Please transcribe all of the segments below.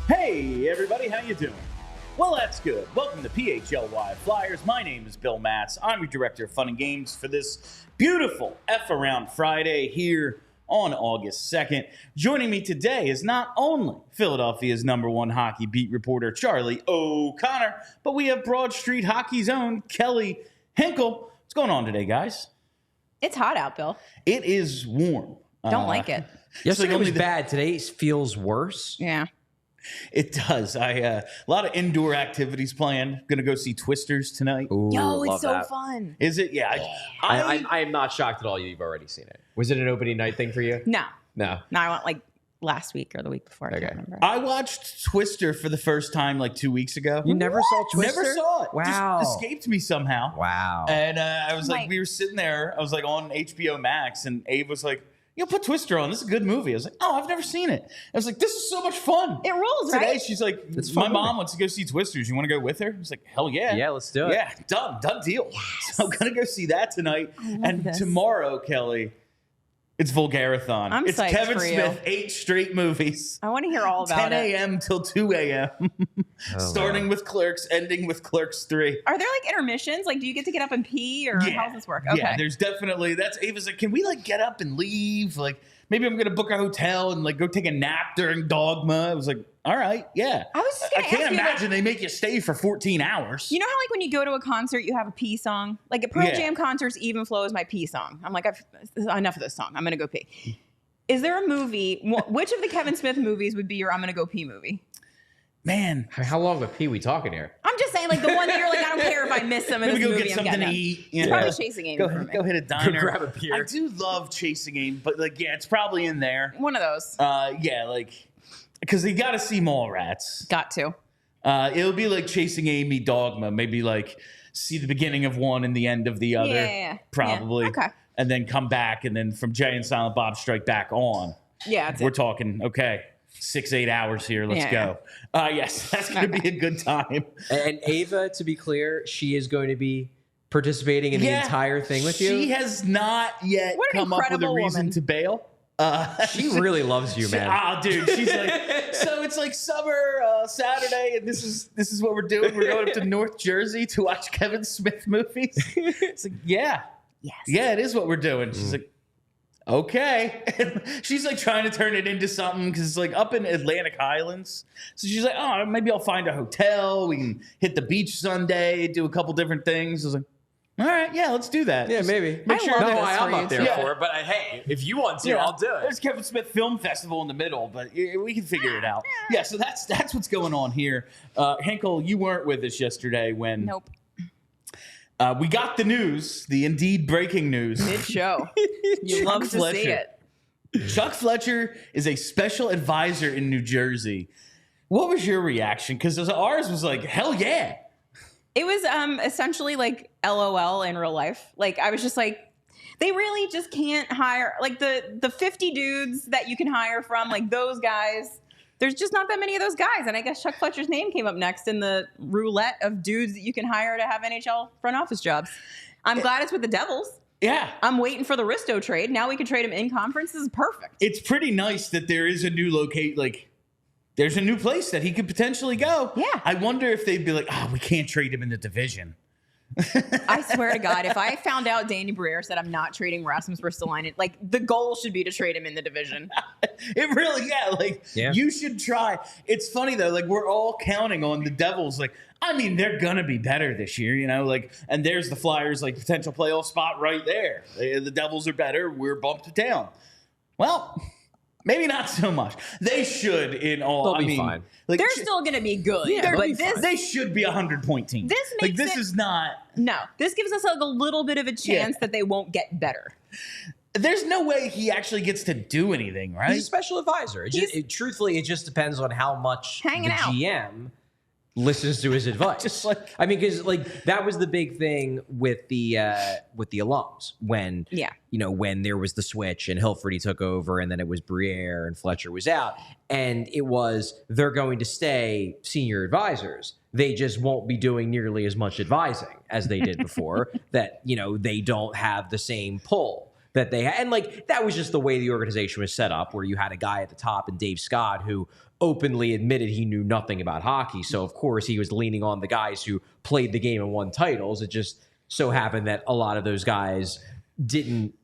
Hey everybody, how you doing? Well, that's good. Welcome to PHLY Flyers. My name is Bill Matz. I'm your director of fun and games for this beautiful F Around Friday here on August 2nd. Joining me today is not only Philadelphia's #1 hockey beat reporter Charlie O'Connor, but we have Broad Street Hockey's own Kelly Hinkle. What's going on today, guys? It's hot out, Bill. It is warm. Don't like it. Yesterday was bad. Today feels worse. Yeah. It does. A lot of indoor activities planned. Going to go see Twisters tonight. Ooh, Yo, it's love so that. fun. Is it? Yeah. I am not shocked at all you've already seen it. Was it an opening night thing for you? No. No. I went like last week or the week before. I Okay. can't remember. I watched Twister for the first time like 2 weeks ago. You never saw Twister? Never saw it. Wow. Just escaped me somehow. Wow. And I was like, Like- we were sitting there. I was like on HBO Max, and Abe was like, put Twister on. This is a good movie. I was like, oh, I've never seen it. I was like, this is so much fun. It rules, Today, right? she's like, It's my fun mom movie. wants to go see Twisters. You want to go with her? I was like, hell yeah. Yeah, let's do it. Yeah, done deal. So I'm going to go see that tonight. And this. tomorrow, Kelly, it's Vulgarathon. I'm it's psyched Kevin for you. Smith, 8 straight movies. I want to hear all about 10 it. a.m. till 2 a.m. Starting with Clerks, ending with Clerks 3. Are there like intermissions? Like, do you get to get up and pee, or how does this work? Okay. Yeah, there's definitely, Ava's like, can we like get up and leave? Like, maybe I'm going to book a hotel and like go take a nap during Dogma. I was like, all right, yeah. I was just I gonna can't ask you, like, imagine they make you stay for 14 hours. you know how like when you go to a concert, you have a pee song? Like at Pearl Yeah. Jam concerts, Even Flow is my pee song. I'm like, enough of this song. I'm going to go pee. Is there a movie, which of the Kevin Smith movies would be your I'm going to go pee movie? Man, How long of a pee we talking here? I'm just saying, like the one that you're like, I don't care if I miss some of maybe this go movie. get I'm something getting to them. eat. It's probably Chasing Amy for me. Go hit a diner. grab a beer. I do love Chasing Amy, but like, yeah, it's probably in there. One of those. Yeah, like, because you got to see Mallrats. Got to. It'll be like Chasing Amy, Dogma. Maybe like see the beginning of one and the end of the other. Yeah. Probably. Yeah. Okay. And then come back, and then from Jay and Silent Bob Strike Back on. Yeah, that's We're it. talking, okay, 6-8 hours here. Let's Yeah, go. Yes, that's going to be a good time. And Ava, to be clear, she is going to be participating in the entire thing with you. She has not yet What an come up with a incredible reason woman. to bail. She really loves you, man. Ah, dude, she's like, so it's like summer Saturday, and this is what we're doing. We're going up to North Jersey to watch Kevin Smith movies. It's like, yeah, Yes. yeah, it is what we're doing. She's like, okay. And she's like trying to turn it into something because it's like up in Atlantic Highlands. So she's like, oh, maybe I'll find a hotel. We can hit the beach Sunday, do a couple different things. I was like, all right, yeah, let's do that. Yeah, Just maybe. Make sure love that this I'm for up you, there too. Yeah. for it, but hey, if you want to, you know, I'll do it. There's Kevin Smith Film Festival in the middle, but we can figure it out. Yeah, so that's what's going on here. Henkel, you weren't with us yesterday when Nope. we got the news, the indeed breaking news. Mid show. You Chuck love to see Fletcher. it. Chuck Fletcher is a special advisor in New Jersey. What was your reaction? Because ours was like, hell yeah. It was essentially like LOL in real life. Like I was just like, they really just can't hire like the 50 dudes that you can hire from, like those guys. There's just not that many of those guys. And I guess Chuck Fletcher's name came up next in the roulette of dudes that you can hire to have NHL front office jobs. I'm glad it's with the Devils. Yeah. I'm waiting for the Risto trade. Now we can trade him in conference. This is perfect. It's pretty nice that there is a new there's a new place that he could potentially go. Yeah. I wonder if they'd be like, we can't trade him in the division. I swear to God, if I found out Danny Briere said I'm not trading Rasmus Ristolainen, like the goal should be to trade him in the division. It really, you should try. It's funny though, like we're all counting on the Devils. Like, I mean, they're gonna be better this year, you know. Like, and there's the Flyers, like potential playoff spot right there. The Devils are better. We're bumped down. Well, maybe not so much. They should in all. They'll I be mean, fine. like They're still going to be good. they're- but this, they should be a 100-point team. This makes this it- is not. no, this gives us like a little bit of a chance that they won't get better. There's no way he actually gets to do anything, right? He's a special advisor. Truthfully, it just depends on how much Hanging the out. GM listens to his advice. Just like- I mean, because like that was the big thing with the alums when when there was the switch and Hilferty took over, and then it was Briere and Fletcher was out, and it was they're going to stay senior advisors. They just won't be doing nearly as much advising as they did before. That they don't have the same pull. that they had. And like, that was just the way the organization was set up, where you had a guy at the top and Dave Scott who openly admitted he knew nothing about hockey. So of course he was leaning on the guys who played the game and won titles. It just so happened that a lot of those guys didn't,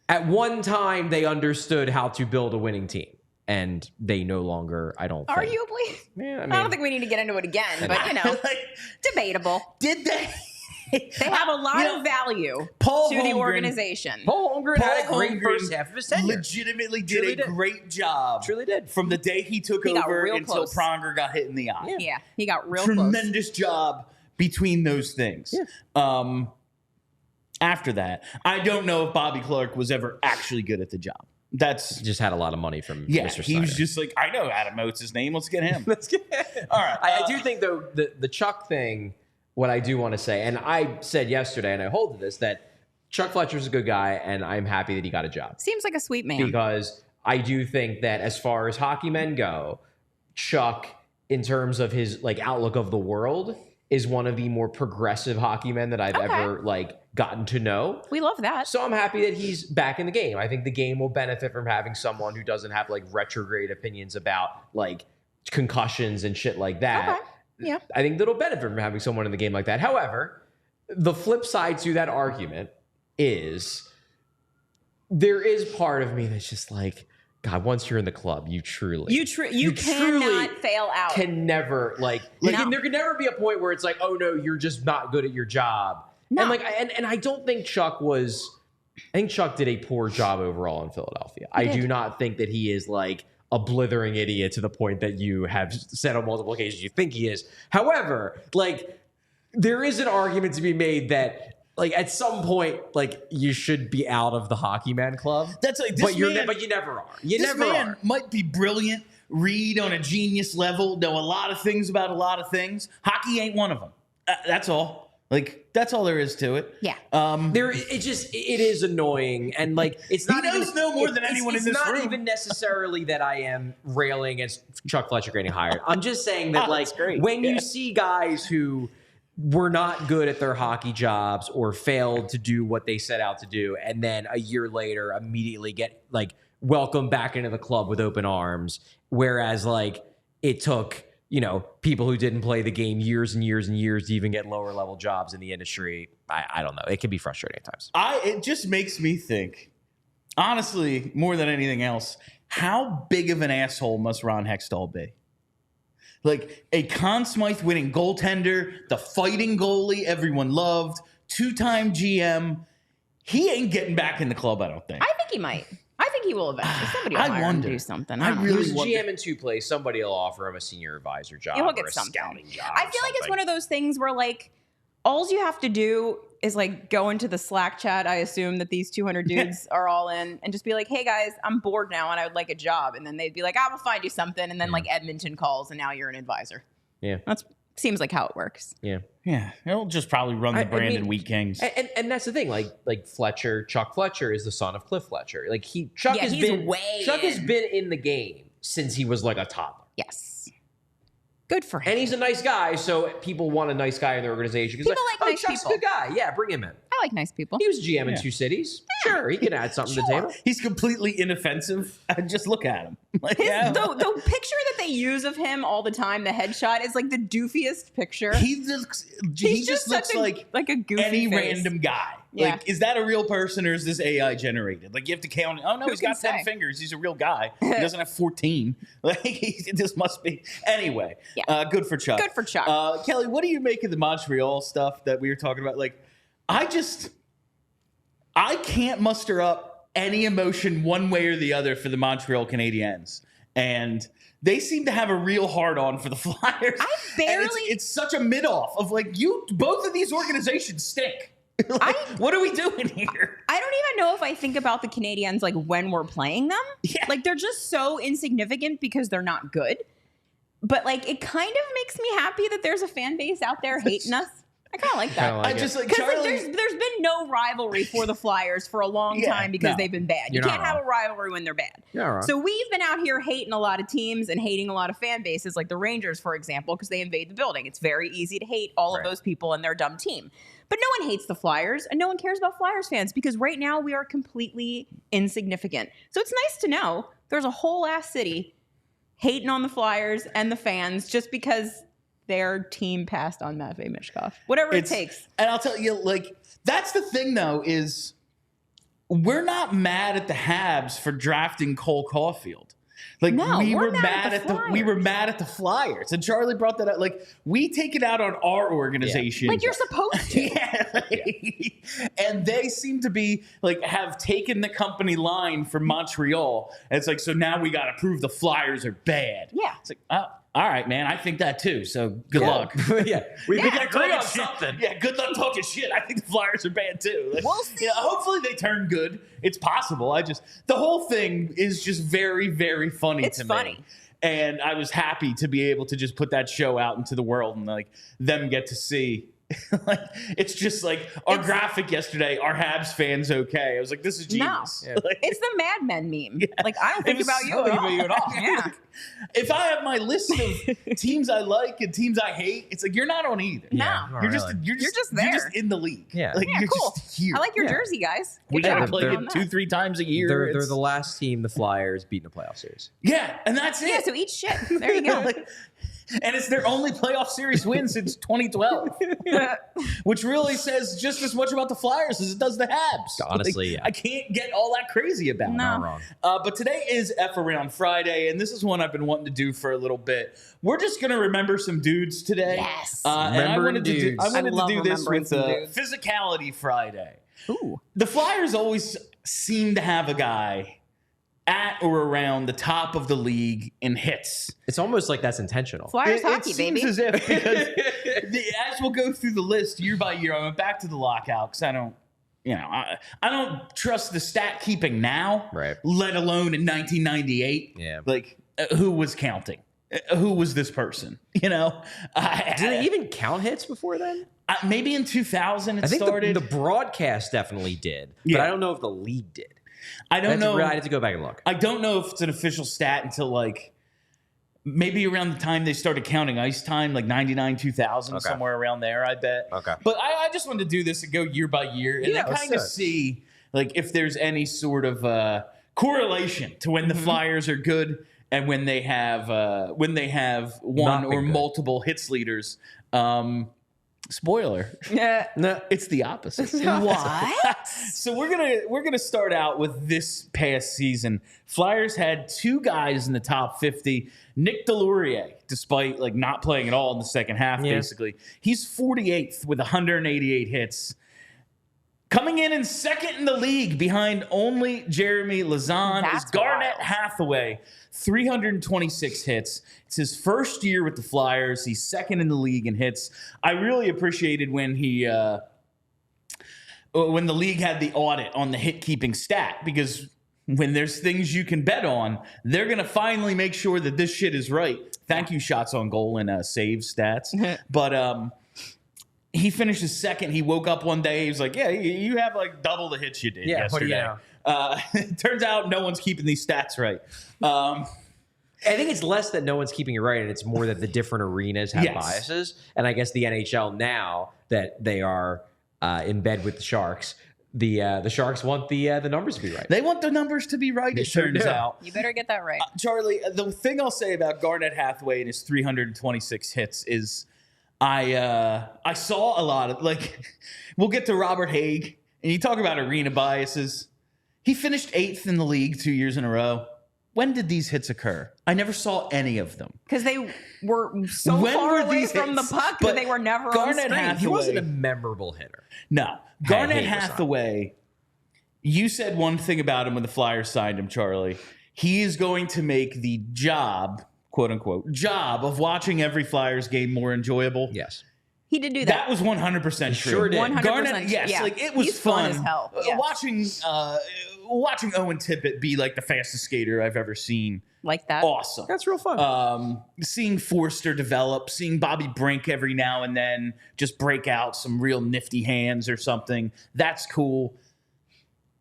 at one time they understood how to build a winning team. And they no longer, I don't think. Arguably. Yeah, I don't think we need to get into it again, but you know, debatable. Did they? They have a lot of value to the organization. Paul Holmgren had a great first half of his tenure. Legitimately did a great job. Truly did. From the day he took over until Pronger got hit in the eye. Yeah, he got real close. Tremendous job between those things. Yeah. After that, I don't know if Bobby Clark was ever actually good at the job. That's just had a lot of money from Mr. He was just like, I know Adam Oates' his name. Let's get him. All right. I do think, though, the Chuck thing, what I do want to say, and I said yesterday, and I hold to this, that Chuck Fletcher's a good guy, and I'm happy that he got a job. Seems like a sweet man. Because I do think that as far as hockey men go, Chuck, in terms of his like outlook of the world, is one of the more progressive hockey men that I've ever gotten to know. We love that. So I'm happy that he's back in the game. I think the game will benefit from having someone who doesn't have like retrograde opinions about like concussions and shit like that. Okay. Yeah. I think that'll benefit from having someone in the game like that. However, the flip side to that argument is there is part of me that's just like, God, once you're in the club, you cannot fail out. Can never and there can never be a point where it's like, oh no, you're just not good at your job. No. And I don't think Chuck was. I think Chuck did a poor job overall in Philadelphia. I do not think that he is like a blithering idiot to the point that you have said on multiple occasions you think he is. However, like there is an argument to be made that like at some point, like you should be out of the hockey man club. That's like, but you never are. This man might be brilliant, read on a genius level, know a lot of things about a lot of things. Hockey ain't one of them. That's all. Like that's all there is to it. Yeah. It is annoying, and like it's not. He knows no more than anyone in this room. It's not even necessarily that I am railing against Chuck Fletcher getting hired. I'm just saying that when you see guys who were not good at their hockey jobs or failed to do what they set out to do, and then a year later immediately get like welcomed back into the club with open arms, whereas like it took people who didn't play the game years and years and years to even get lower level jobs in the industry. I don't know. It can be frustrating at times. It just makes me think, honestly, more than anything else, how big of an asshole must Ron Hextall be? Like a Conn Smythe winning goaltender, the fighting goalie everyone loved, 2-time GM. He ain't getting back in the club, I don't think. I think he might. I think he will eventually. Somebody will hire him to do something. I really wonder. GM in 2 plays. Somebody will offer him a senior advisor job or a scouting job. I feel like it's one of those things where like all you have to do is like go into the Slack chat. I assume that these 200 dudes are all in, and just be like, "Hey guys, I'm bored now, and I would like a job." And then they'd be like, "I will find you something." And then like Edmonton calls, and now you're an advisor. Yeah, that seems like how it works. Yeah. He'll just probably run the Brandon Wheat Kings. And that's the thing. Like Fletcher, Chuck Fletcher is the son of Cliff Fletcher. Like Chuck has been in the game since he was like a toddler. Yes. Good for him. And he's a nice guy, so people want a nice guy in their organization. People like nice Chuck's people. a good guy. Yeah, bring him in. I like nice people. He was GM in 2 cities. Yeah. Sure, he can add something to the table. He's completely inoffensive. Just look at him. Like, the picture that they use of him all the time, the headshot, is like the doofiest picture. He just looks like a goofy any face. Random guy. Yeah. Like, is that a real person or is this AI generated? Like, you have to count. Oh no, he's got 10 fingers. He's a real guy. He doesn't have 14. Like, this must be. Anyway, good for Chuck. Good for Chuck. Kelly, what do you make of the Montreal stuff that we were talking about? Like, I can't muster up any emotion one way or the other for the Montreal Canadiens. And they seem to have a real hard-on for the Flyers. It's such a mid-off of like, both of these organizations stink. Like, what are we doing here? I don't even know if I think about the Canadiens like when we're playing them. Yeah. Like they're just so insignificant because they're not good. But like it kind of makes me happy that there's a fan base out there hating us. I kind of like that. I just like because Charlie. there's been no rivalry for the Flyers for a long time because they've been bad. You can't have a rivalry when they're bad. So we've been out here hating a lot of teams and hating a lot of fan bases, like the Rangers, for example, because they invade the building. It's very easy to hate all of those people and their dumb team. But no one hates the Flyers, and no one cares about Flyers fans because right now we are completely insignificant. So it's nice to know there's a whole ass city hating on the Flyers and the fans just because their team passed on Matvei Michkov. Whatever it takes. And I'll tell you, like, that's the thing, though, is we're not mad at the Habs for drafting Cole Caulfield. Like, we were mad at the Flyers. And Charlie brought that up. Like, we take it out on our organization. Like you're supposed to. And they seem to be, like, have taken the company line from Montreal. And it's like, so now we got to prove the Flyers are bad. Yeah. It's like, oh. All right, man. I think that too. So good luck. We can agree on something. Yeah, good luck talking shit. I think the Flyers are bad too. Like, we'll see. Hopefully they turn good. It's possible. The whole thing is just very, very funny to me. It's funny. And I was happy to be able to just put that show out into the world and like them get to see. Like it's just like our graphic yesterday. Are Habs fans okay? I was like, this is genius. No. Like, it's the Mad Men meme. Like I don't think about you at all. Yeah. If I have my list of teams I like and teams I hate, it's like you're not on either. No, you're just there. You're just in the league. Yeah, like, you're cool. Just here. I like your jersey, guys. We gotta play it 2-3 times a year. They're the last team the Flyers beat in a playoff series. Yeah, and that's it. Yeah, so eat shit. There you go. And it's their only playoff series win since 2012, which really says just as much about the Flyers as it does the Habs. Honestly, I can't get all that crazy about it. Not wrong. But today is F Around Friday, and this is one I've been wanting to do for a little bit. We're just going to remember some dudes today. Yes. And I wanted to do this with dudes. Physicality Friday. Ooh. The Flyers always seem to have a guy at or around the top of the league in hits. It's almost like that's intentional. Flyers hockey, baby. It seems as if, because as we'll go through the list year by year, I went back to the lockout because I don't trust the stat keeping now, right? Let alone in 1998. Yeah, like who was counting? Who was this person? Did they even count hits before then? Maybe in 2000 I think started. The broadcast definitely did, but I don't know if the league did. I don't know. I had to go back and look. I don't know if it's an official stat until like maybe around the time they started counting ice time, like 99, 2000, somewhere around there, I bet. Okay. But I just wanted to do this and go year by year and then kind of see like if there's any sort of correlation to when the Flyers are good and when they have one or multiple hits leaders. Spoiler. Yeah. No, it's the opposite. What? So we're gonna start out with this past season. Flyers had two guys in the top 50. Nick Delorier, despite like not playing at all in the second half, basically. He's 48th with 188 hits. Coming in second in the league behind only Jeremy Lauzon is Garnet Hathaway, 326 hits. It's his first year with the Flyers. He's second in the league in hits. I really appreciated when when the league had the audit on the hit-keeping stat, because when there's things you can bet on, they're going to finally make sure that this shit is right. Thank you, shots on goal and save stats. But he finished his second. He woke up one day. He was like, yeah, you have like double the hits you did yesterday. Turns out no one's keeping these stats right. I think it's less that no one's keeping it right, and it's more that the different arenas have biases. And I guess the NHL, now that they are in bed with the Sharks, the Sharks want the numbers to be right. They want the numbers to be right, it turns out. You better get that right. Charlie, the thing I'll say about Garnet Hathaway and his 326 hits is I saw a lot of, like, we'll get to Robert Hagg, and you talk about arena biases. He finished 8th in the league 2 years in a row. When did these hits occur? I never saw any of them. Because they were so far away from the puck that they were never on screen. He wasn't a memorable hitter. No. Garnet Hathaway, you said one thing about him when the Flyers signed him, Charlie. He is going to make the job, quote unquote, job of watching every Flyers game more enjoyable. Yes. He did do that. That was 100% true. Sure did. 100%. Garnet, yes, like it was He's fun as hell. watching watching Owen Tippett be like the fastest skater I've ever seen. Like that. Awesome. That's real fun. Seeing Forster develop, seeing Bobby Brink every now and then just break out some real nifty hands or something. That's cool.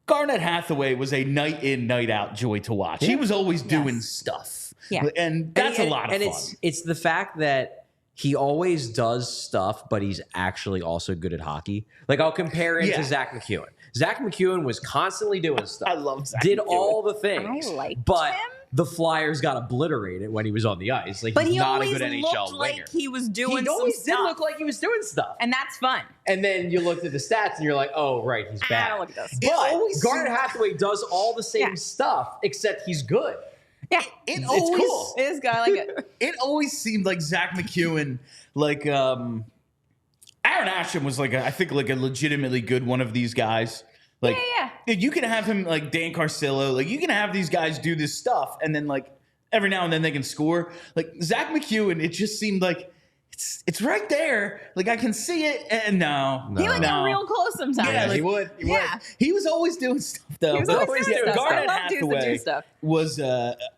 Garnet Hathaway was a night in, night out joy to watch. He was always doing stuff. Yeah. And that's a lot of fun. It's the fact that he always does stuff, but he's actually also good at hockey. Like, I'll compare him to Zach McEwen. Zach McEwen was constantly doing stuff. I love Zach Did McEwen. all the things. I liked but him. The Flyers got obliterated when he was on the ice. Like, But he's he not a always good looked NHL like winger. he was doing He some always did stuff. look like he was doing stuff. And that's fun. And then you looked at the stats and you're like, oh, right, he's bad. I don't look at this. But Garnet Hathaway does all the same stuff, except he's good. Yeah. It's always, cool. It is good. I like it. It always seemed like Zach McEwen, like Aaron Ashton was I think a legitimately good one of these guys. Like, you can have him like Dan Carcillo, like you can have these guys do this stuff, and then like every now and then they can score. Like Zach McEwen, it just seemed like it's right there. Like I can see it, and no. He would get real close sometimes. Yeah, he would. He would. He was always doing stuff though. He was always doing stuff. Garnet I love dudes that Hathaway do stuff. was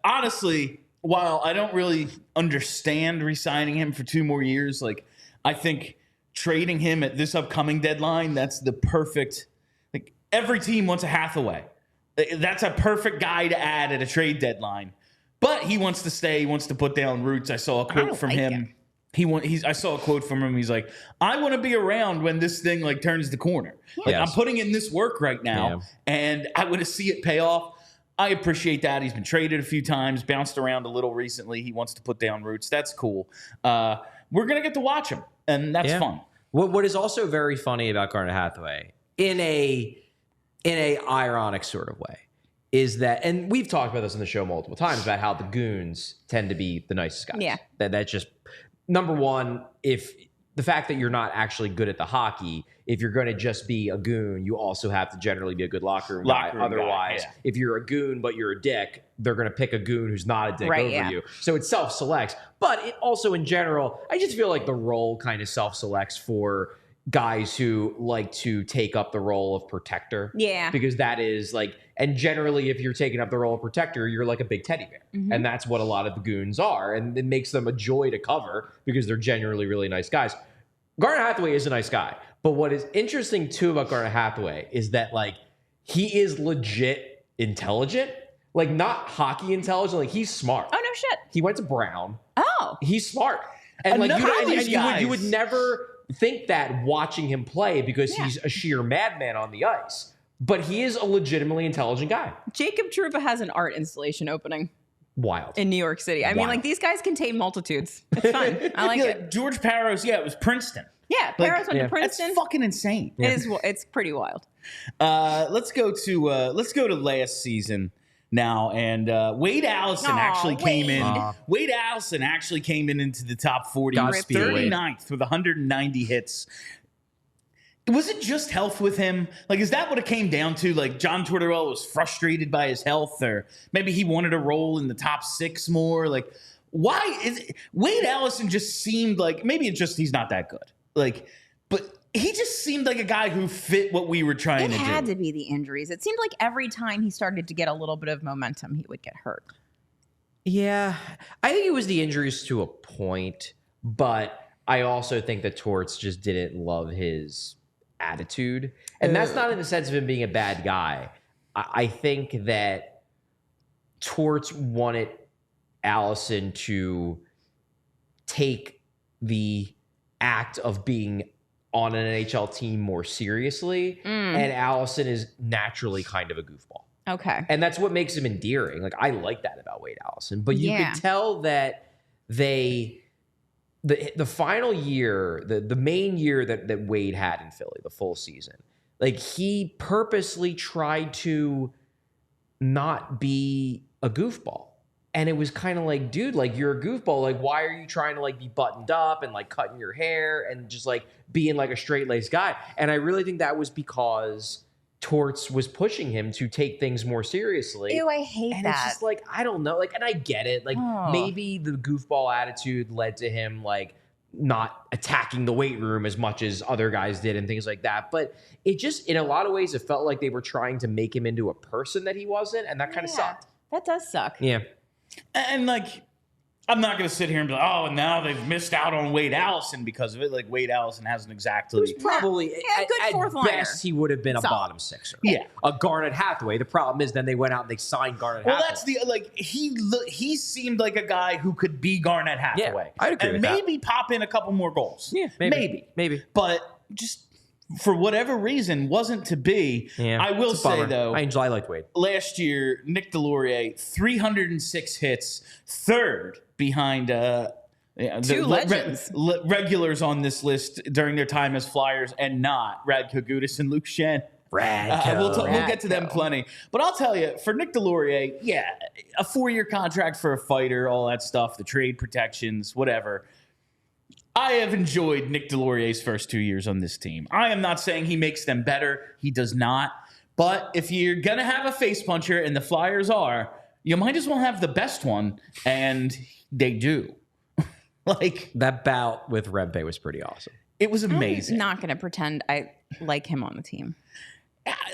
honestly, while I don't really understand re-signing him for 2 more years, like I think trading him at this upcoming deadline, that's the perfect. Like every team wants a Hathaway. That's a perfect guy to add at a trade deadline. But he wants to stay. He wants to put down roots. I saw a quote from him. I saw a quote from him. He's like, I want to be around when this thing like turns the corner. Like I'm putting in this work right now, and I want to see it pay off. I appreciate that. He's been traded a few times, bounced around a little recently. He wants to put down roots. That's cool. We're gonna get to watch him, and that's fun. What is also very funny about Garnet Hathaway in a ironic sort of way is that, and we've talked about this on the show multiple times about how the goons tend to be the nicest guys. Yeah. That's just number one. If the fact that you're not actually good at the hockey, if you're going to just be a goon, you also have to generally be a good locker room guy. Otherwise, if you're a goon but you're a dick, they're going to pick a goon who's not a dick over you. So it self-selects. But it also, in general, I just feel like the role kind of self-selects for guys who like to take up the role of protector. Yeah. Because that is like, and generally if you're taking up the role of protector, you're like a big teddy bear. Mm-hmm. And that's what a lot of the goons are. And it makes them a joy to cover because they're generally really nice guys. Garnet Hathaway is a nice guy. But what is interesting too about Garnet Hathaway is that like he is legit intelligent. Like not hockey intelligent. Like he's smart. Oh, no shit. He went to Brown. Oh. He's smart. And like you would never think that watching him play because he's a sheer madman on the ice. But he is a legitimately intelligent guy. Jacob Trouba has an art installation opening. Wild. In New York City. I mean, like, these guys contain multitudes. It's fun. I like it. George Parros, it was Princeton. Yeah, Parros went to Princeton. That's fucking insane. It's pretty wild. Let's go to last season now, and Wade Allison actually came in. Wade Allison actually came into the top 40, 39th with 190 hits. Was it just health with him? Like, is that what it came down to? Like, John Tortorella was frustrated by his health, or maybe he wanted a role in the top 6 more? Like, why is it? Wade Allison just seemed like, maybe it's just he's not that good. Like, but he just seemed like a guy who fit what we were trying to do. It had to be the injuries. It seemed like every time he started to get a little bit of momentum, he would get hurt. Yeah, I think it was the injuries to a point, but I also think that Torts just didn't love his attitude. And that's not in the sense of him being a bad guy. I think that Torts wanted Allison to take the act of being on an NHL team more seriously. And Allison is naturally kind of a goofball. Okay. And that's what makes him endearing. Like, I like that about Wade Allison. But you could tell that the final year, the main year that Wade had in Philly, the full season, like he purposely tried to not be a goofball. And it was kind of like, dude, like you're a goofball. Like, why are you trying to like be buttoned up and like cutting your hair and just like being like a straight-laced guy? And I really think that was because Torts was pushing him to take things more seriously. Ew, I hate and that. It's just like, I don't know. Like, and I get it. Like maybe the goofball attitude led to him like not attacking the weight room as much as other guys did and things like that. But it just, in a lot of ways, it felt like they were trying to make him into a person that he wasn't. And that kind of sucked. That does suck. Yeah. And like, I'm not going to sit here and be like, oh, and now they've missed out on Wade Allison because of it. Like, Wade Allison hasn't exactly. He was probably, good fourth liner. Best, he would have been a bottom sixer. Yeah. A Garnet Hathaway. The problem is then they went out and they signed Garnet Hathaway. Well, that's the, like, he seemed like a guy who could be Garnet Hathaway. Yeah, I'd agree with maybe pop in a couple more goals. Yeah, maybe. But just for whatever reason, wasn't to be. Yeah, I will say, though. I liked Wade. Last year, Nick Delorier, 306 hits, third behind two legends. Regulars on this list during their time as Flyers, and not Radko Gudas and Like Schenn. We'll get to them plenty. But I'll tell you, for Nick Delorier, yeah, a 4-year contract for a fighter, all that stuff, the trade protections, whatever. I have enjoyed Nick Delorier's first 2 years on this team. I am not saying he makes them better. He does not. But if you're going to have a face puncher, and the Flyers are, you might as well have the best one, and they do. Like, that bout with Rempe was pretty awesome. It was amazing. I'm not going to pretend I like him on the team.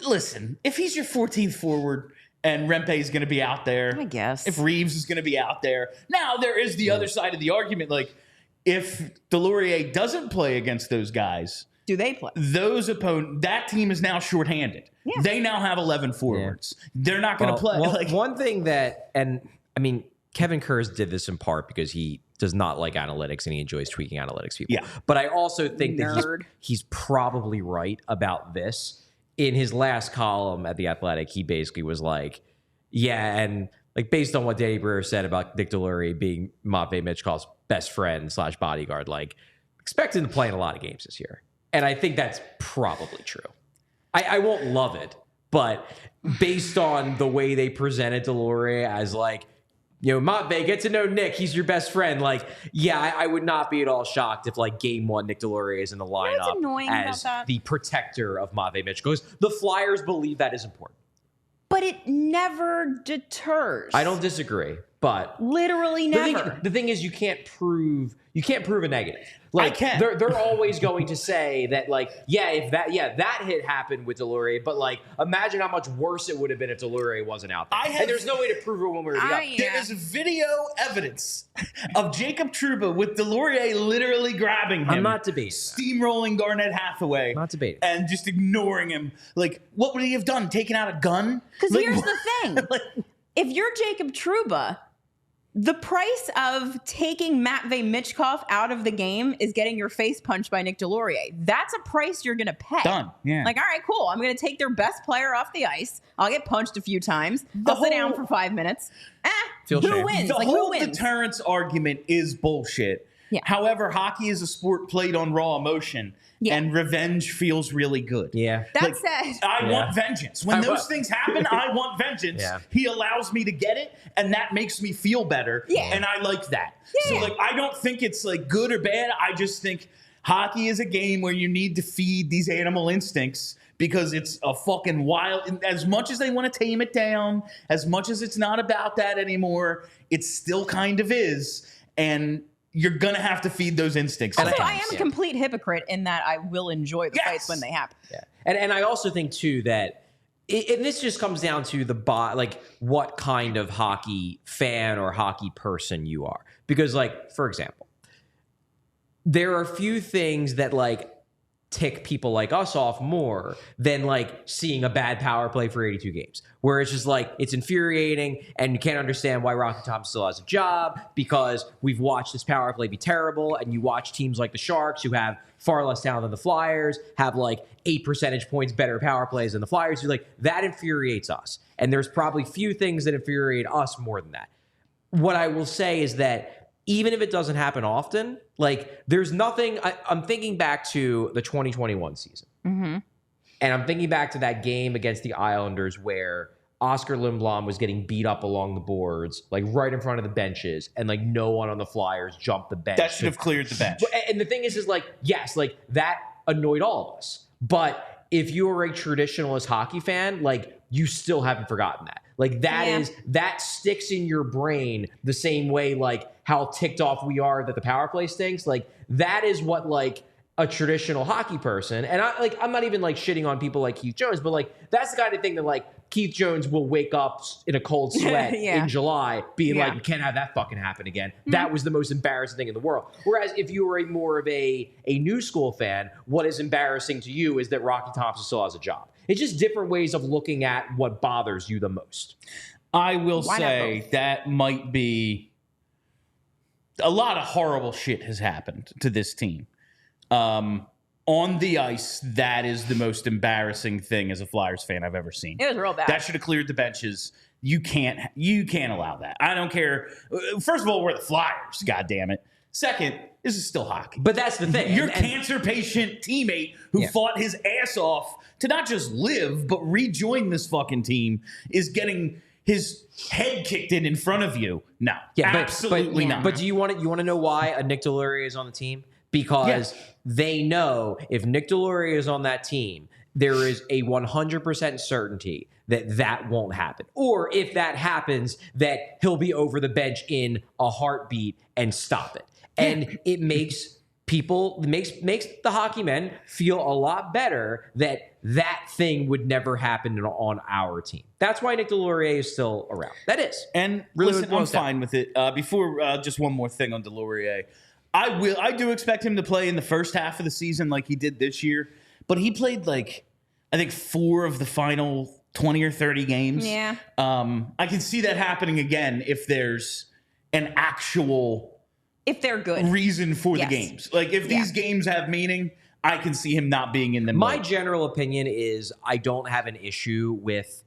Listen, if he's your 14th forward and Rempe is going to be out there, I guess. If Reeves is going to be out there. Now, there is the other side of the argument. Like, if Delorier doesn't play against those guys, do they play? That team is now shorthanded. Yeah. They now have 11 forwards. Yeah. They're not going to play. Well, one thing that, and I mean, Kevin Kurz did this in part because he does not like analytics and he enjoys tweaking analytics people. Yeah. But I also think that he's probably right about this. In his last column at The Athletic, he basically was like, yeah, and like based on what Danny Brewer said about Nick Delorier being Matvei Michkov's best friend / bodyguard, like expect him to play in a lot of games this year. And I think that's probably true. I won't love it, but based on the way they presented Delorier as like, you know, Matvei, get to know Nick. He's your best friend. Like, yeah, I would not be at all shocked if, like, game one, Nick Delorier is in the lineup as the protector of Matvei Michkov. Because the Flyers believe that is important. But it never deters. I don't disagree, but literally never. The thing is, you can't prove a negative. Like, I can. They're always going to say that, like, that hit happened with Delorier, but like, imagine how much worse it would have been if Delorier wasn't out there. And there's no way to prove it one way or the other. There is video evidence of Jacob Trouba with Delorier literally grabbing him. I'm not debating. Steamrolling Garnet Hathaway. Not debating. And just ignoring him. Like, what would he have done? Taken out a gun? Because here's the thing. If you're Jacob Trouba, the price of taking Matvei Michkov out of the game is getting your face punched by Nick Delorier. That's a price you're going to pay. Done. Yeah. Like, all right, cool. I'm going to take their best player off the ice. I'll get punched a few times. I'll sit down for 5 minutes. Who wins? The like, whole who wins? deterrence argument is bullshit. Yeah. However, hockey is a sport played on raw emotion. Yeah. And revenge feels really good. Yeah. That said, I want vengeance. When those things happen, I want vengeance. Yeah. He allows me to get it, and that makes me feel better. Yeah. And I like that. Yeah. So, like, I don't think it's, like, good or bad. I just think hockey is a game where you need to feed these animal instincts because it's a fucking wild. As much as they want to tame it down, as much as it's not about that anymore, it still kind of is. And you're going to have to feed those instincts. Also, I am a complete hypocrite in that I will enjoy the fights when they happen. Yeah. And I also think, too, that and this just comes down to like what kind of hockey fan or hockey person you are. Because, like, for example, there are a few things that, like, tick people like us off more than like seeing a bad power play for 82 games, where it's just like, it's infuriating and you can't understand why Rocky Thompson still has a job because we've watched this power play be terrible. And you watch teams like the Sharks, who have far less talent than the Flyers, have like 8 percentage points better power plays than the Flyers. You're like, that infuriates us. And there's probably few things that infuriate us more than that. What I will say is that even if it doesn't happen often, like, there's nothing. I'm thinking back to the 2021 season. Mm-hmm. And I'm thinking back to that game against the Islanders where Oscar Lindblom was getting beat up along the boards, like right in front of the benches, and like no one on the Flyers jumped the bench. That should have cleared the bench. And the thing is like, yes, like that annoyed all of us. But if you are a traditionalist hockey fan, like, you still haven't forgotten that. Like that sticks in your brain the same way like how ticked off we are that the power play stinks. Like that is what like a traditional hockey person, and I'm not even like shitting on people like Keith Jones, but like that's the kind of thing that like Keith Jones will wake up in a cold sweat in July being like, you can't have that fucking happen again. That was the most embarrassing thing in the world. Whereas if you were more of a new school fan, what is embarrassing to you is that Rocky Thompson still has a job. It's just different ways of looking at what bothers you the most. I will say that might be a lot of horrible shit has happened to this team. On the ice, that is the most embarrassing thing as a Flyers fan I've ever seen. It was real bad. That should have cleared the benches. You can't allow that. I don't care. First of all, we're the Flyers, God damn it. Second, this is still hockey. But that's the thing. Your cancer patient teammate who fought his ass off to not just live, but rejoin this fucking team is getting his head kicked in front of you. No, absolutely not. But do you want to know why a Nick Deslauriers is on the team? Because they know if Nick Deslauriers is on that team, there is a 100% certainty that won't happen. Or if that happens, that he'll be over the bench in a heartbeat and stop it. And it makes makes the hockey men feel a lot better that thing would never happen on our team. That's why Nick Deslauriers is still around. That is. And really listen, I'm fine with it. Before, just one more thing on Deslauriers. I do expect him to play in the first half of the season like he did this year, but he played like I think 4 of the final 20 or 30 games. Yeah. I can see that happening again if there's an actual they're good reason for the games. Like if these games have meaning, I can see him not being in them. My general opinion is I don't have an issue with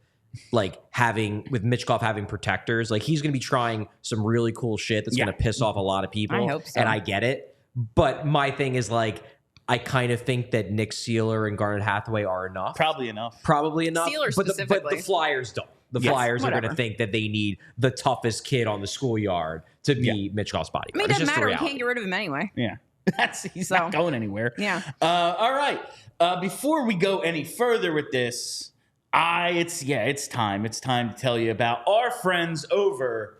Mitchkov having protectors. Like he's going to be trying some really cool shit that's going to piss off a lot of people. I hope so. And I get it. But my thing is like, I kind of think that Nick Seeler and Garnet Hathaway are enough. Probably enough. Seeler but specifically. The Flyers don't. The Flyers are going to think that they need the toughest kid on the schoolyard to be Mitchkov's bodyguard. I mean, it doesn't matter. We can't get rid of him anyway. Yeah. He's not going anywhere. Yeah. All right. Before we go any further with this, it's time. It's time to tell you about our friends over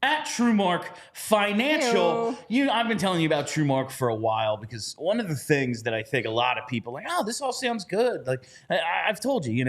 at TrueMark Financial. I've been telling you about TrueMark for a while because one of the things that I think a lot of people like, oh, this all sounds good. Like I've told you,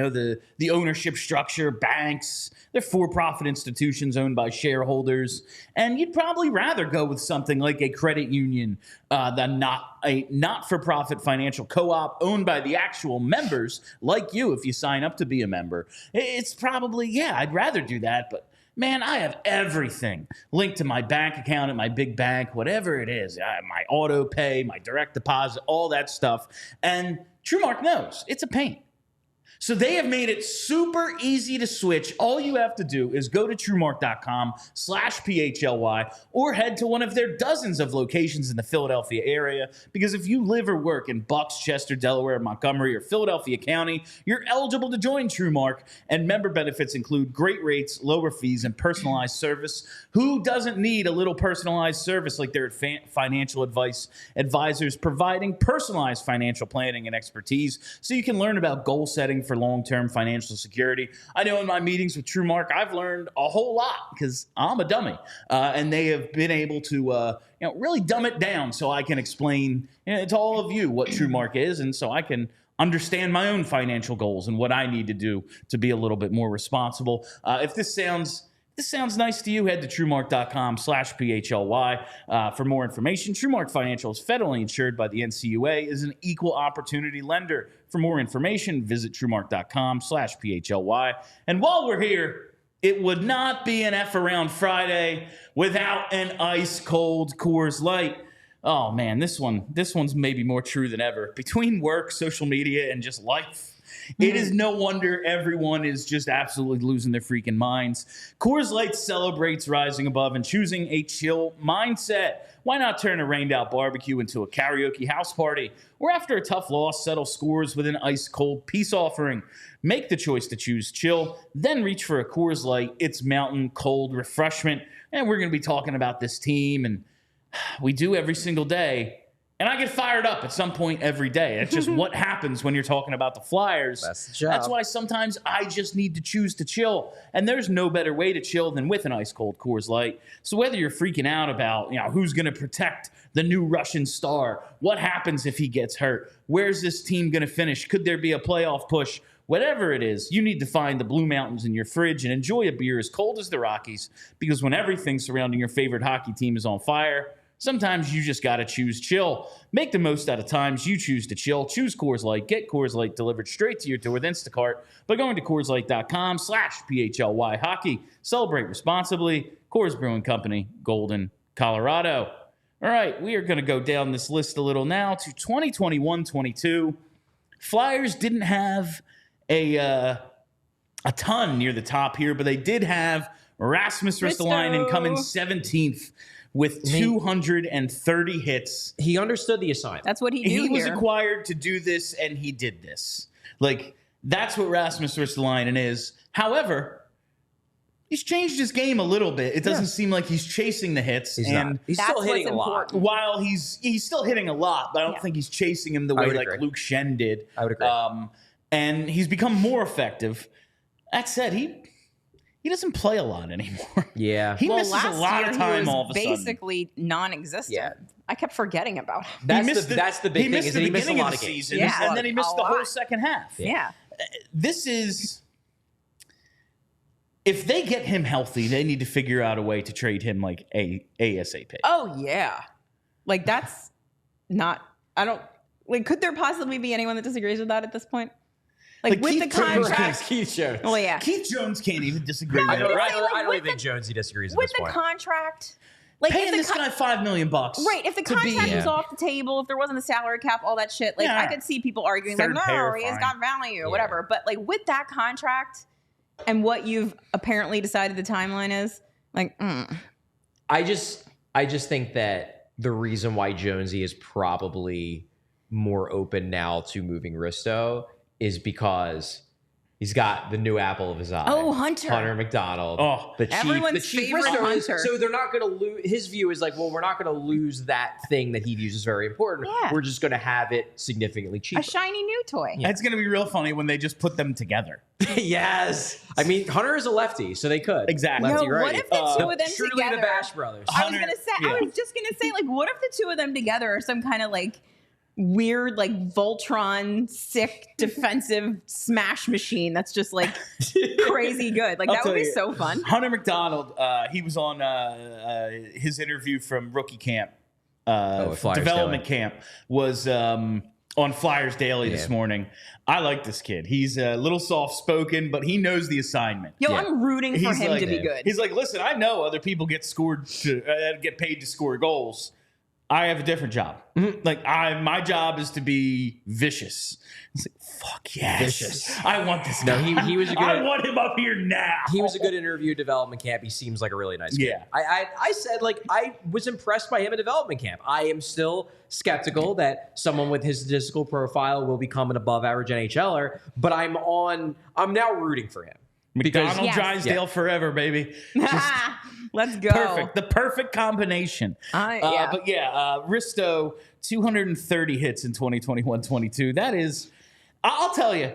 the ownership structure, banks, they're for-profit institutions owned by shareholders, and you'd probably rather go with something like a credit union than not a not-for-profit financial co-op owned by the actual members like you if you sign up to be a member. It's probably, I'd rather do that, but man, I have everything linked to my bank account at my big bank, whatever it is. My auto pay, my direct deposit, all that stuff. And TrueMark knows it's a pain. So they have made it super easy to switch. All you have to do is go to TrueMark.com/PHLY or head to one of their dozens of locations in the Philadelphia area. Because if you live or work in Bucks, Chester, Delaware, Montgomery, or Philadelphia County, you're eligible to join TrueMark. And member benefits include great rates, lower fees, and personalized service. Who doesn't need a little personalized service like their financial advisors providing personalized financial planning and expertise so you can learn about goal setting for long-term financial security. I know in my meetings with TrueMark, I've learned a whole lot because I'm a dummy, and they have been able to really dumb it down so I can explain to all of you what TrueMark is, and so I can understand my own financial goals and what I need to do to be a little bit more responsible. If this sounds nice to you, head to TrueMark.com/PHLY for more information. TrueMark Financial is federally insured by the NCUA, is an equal opportunity lender. For more information, visit TrueMark.com/PHLY. And while we're here, it would not be an F Around Friday without an ice cold Coors Light. Oh man, this one's maybe more true than ever. Between work, social media, and just life, it is no wonder everyone is just absolutely losing their freaking minds. Coors Light celebrates rising above and choosing a chill mindset. Why not turn a rained-out barbecue into a karaoke house party? Or after a tough loss, settle scores with an ice-cold peace offering. Make the choice to choose chill, then reach for a Coors Light. It's mountain cold refreshment. And we're going to be talking about this team, and we do every single day. And I get fired up at some point every day. It's just what happens when you're talking about the Flyers. That's the job. That's why sometimes I just need to choose to chill. And there's no better way to chill than with an ice-cold Coors Light. So whether you're freaking out about, who's going to protect the new Russian star, what happens if he gets hurt, where's this team going to finish, could there be a playoff push, whatever it is, you need to find the Blue Mountains in your fridge and enjoy a beer as cold as the Rockies, because when everything surrounding your favorite hockey team is on fire, sometimes you just got to choose chill. Make the most out of times you choose to chill. Choose Coors Light. Get Coors Light delivered straight to your door with Instacart by going to CoorsLight.com/PHLY Hockey. Celebrate responsibly. Coors Brewing Company, Golden, Colorado. All right, we are going to go down this list a little now to 2021-22. Flyers didn't have a ton near the top here, but they did have Rasmus Ristolainen coming 17th. With 230 hits. He understood the assignment. That's what he knew. He was acquired to do this, and he did this. That's what Rasmus Ristolainen is. However, he's changed his game a little bit. It doesn't seem like he's chasing the hits. He's still hitting a lot. While he's still hitting a lot, but I don't think he's chasing him the way like Luke Schenn did. I would agree. And he's become more effective. That said, he doesn't play a lot anymore. Yeah. He misses a lot of time all of a sudden. Basically non-existent. Yeah. I kept forgetting about him. That's the big thing. Is that he missed a lot of games. And then he missed the whole second half. Yeah. This is... If they get him healthy, they need to figure out a way to trade him ASAP. Oh, yeah. That's not... I don't... could there possibly be anyone that disagrees with that at this point? With the contract, Keith Jones. Well, yeah, Keith Jones can't even disagree with it. I don't even think Jonesy disagrees with the contract. Paying this guy $5 million, right? If the contract was off the table, if there wasn't a salary cap, all that shit, I could see people arguing no, he has got value or whatever. But with that contract and what you've apparently decided the timeline is, I just think that the reason why Jonesy is probably more open now to moving Risto is because he's got the new apple of his eye. Oh, Hunter McDonald. Oh, everyone's favorite Hunter. So they're not going to lose. His view is we're not going to lose that thing that he views as very important. Yeah. We're just going to have it significantly cheaper. A shiny new toy. Yeah. It's going to be real funny when they just put them together. Yes. I mean, Hunter is a lefty, so they could. Exactly. Lefty, right. What if the two of them truly together? The Bash Brothers. I was just going to say, what if the two of them together are some kind of weird Voltron sick defensive smash machine that's just crazy good. That would be so fun. Hunter McDonald, he was on his interview from rookie camp, development camp, was on Flyers Daily this morning. I like this kid. He's a little soft-spoken, but he knows the assignment. I'm rooting for him to be good. He's listen, I know other people get paid to score goals. I have a different job. Mm-hmm. My job is to be vicious. It's fuck yes. Vicious. I want this guy. No, he was a good. I want him up here now. He was a good interview development camp. He seems like a really nice kid. I said I was impressed by him at development camp. I am still skeptical that someone with his statistical profile will become an above average NHLer, but I'm now rooting for him. McDonald Drysdale forever, baby. Let's go. Perfect. The perfect combination. But Risto, 230 hits in 2021-22. That is, I'll tell you,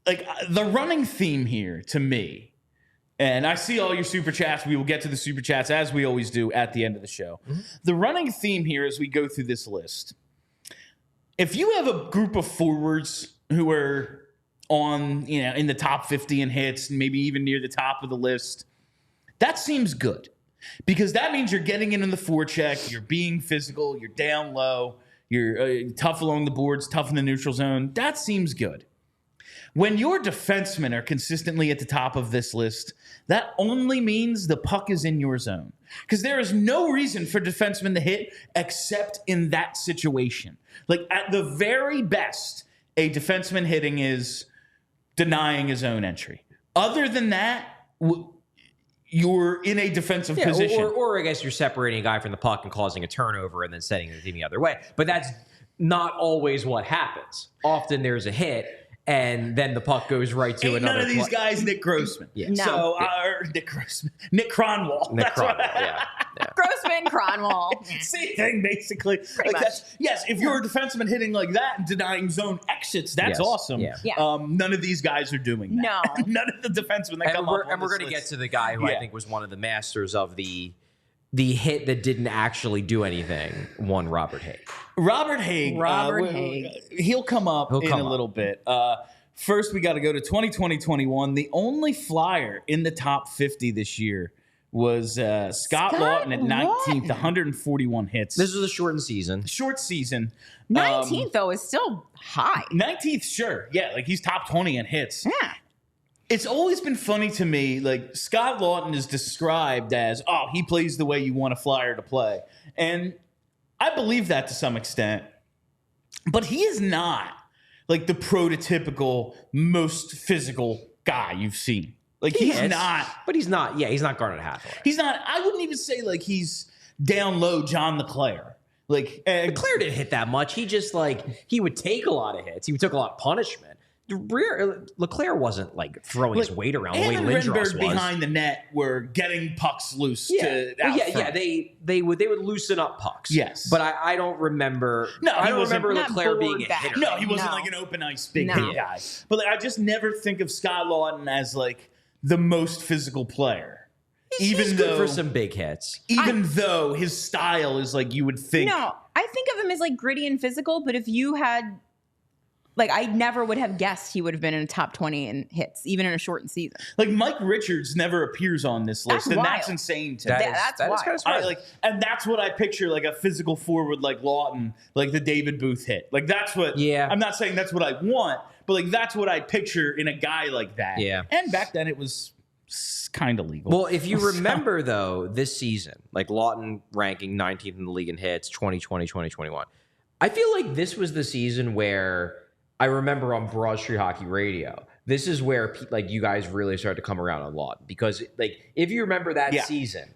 the running theme here to me, and I see all your super chats. We will get to the super chats as we always do at the end of the show. Mm-hmm. The running theme here as we go through this list, if you have a group of forwards who are on, in the top 50 in hits, maybe even near the top of the list, that seems good, because that means you're getting in the forecheck, you're being physical, you're down low, you're tough along the boards, tough in the neutral zone. That seems good. When your defensemen are consistently at the top of this list, that only means the puck is in your zone, because there is no reason for defensemen to hit except in that situation. At the very best, a defenseman hitting is denying his own entry. Other than that, you're in a defensive position. Or I guess you're separating a guy from the puck and causing a turnover and then setting the team the other way. But that's not always what happens. Often there's a hit, and then the puck goes right to another. None of these guys Nick Grossman. Yeah. No. So Nick Grossman, Nick Cronwall. Nick Cronwall. Yeah. Grossman, Cronwall. Same thing, basically. Pretty much. Yes, if you're a defenseman hitting like that and denying zone exits, that's awesome. Yeah. None of these guys are doing that. No. None of the defensemen that come up on and we're this going to get list. to the guy who I think was one of the masters of the hit that didn't actually do anything. One Robert Hagg. Robert Hagg. He'll come up in a little bit. First, we got to go to 2020-21. The only Flyer in the top 50 this year was Scott Lawton at 19th, 141 hits. This was a shortened season. Short season. 19th, though, is still high. 19th, sure. Yeah, like he's top 20 in hits. Yeah. It's always been funny to me, like Scott Lawton is described as, he plays the way you want a Flyer to play. And I believe that to some extent. But he is not like the prototypical most physical guy you've seen. Like he's not. But he's not. Yeah, he's not Garnet Hathaway. He's not. I wouldn't even say like he's down low John LeClair. Like LeClair didn't hit that much. He just he would take a lot of hits. He took a lot of punishment. LeClair wasn't like throwing his weight around the way Lindros was. Behind the net were getting pucks loose. They would loosen up pucks. Yes, but I don't remember. No, I don't remember LeClair being a hitter. No, he wasn't like an open ice big hit guy. But like, I just never think of Scott Lawton as like the most physical player. He's good for some big hits. Even though his style is like you would think. No, I think of him as like gritty and physical. But if you had. Like, I never would have guessed he would have been in a top 20 in hits, even in a shortened season. Like, Mike Richards never appears on this list, and that's insane to me. That's wild. Kind of surprising. And that's what I picture, like a physical forward like Lawton, like the David Booth hit. Like, that's what, I'm not saying that's what I want, but like that's what I picture in a guy like that. Yeah. And back then it was kind of legal. Well, if you remember, though, this season, like Lawton ranking 19th in the league in hits, 2020, 2021, I feel like this was the season where I remember on Broad Street Hockey Radio, this is where like you guys really started to come around on Lawton, because like if you remember that season,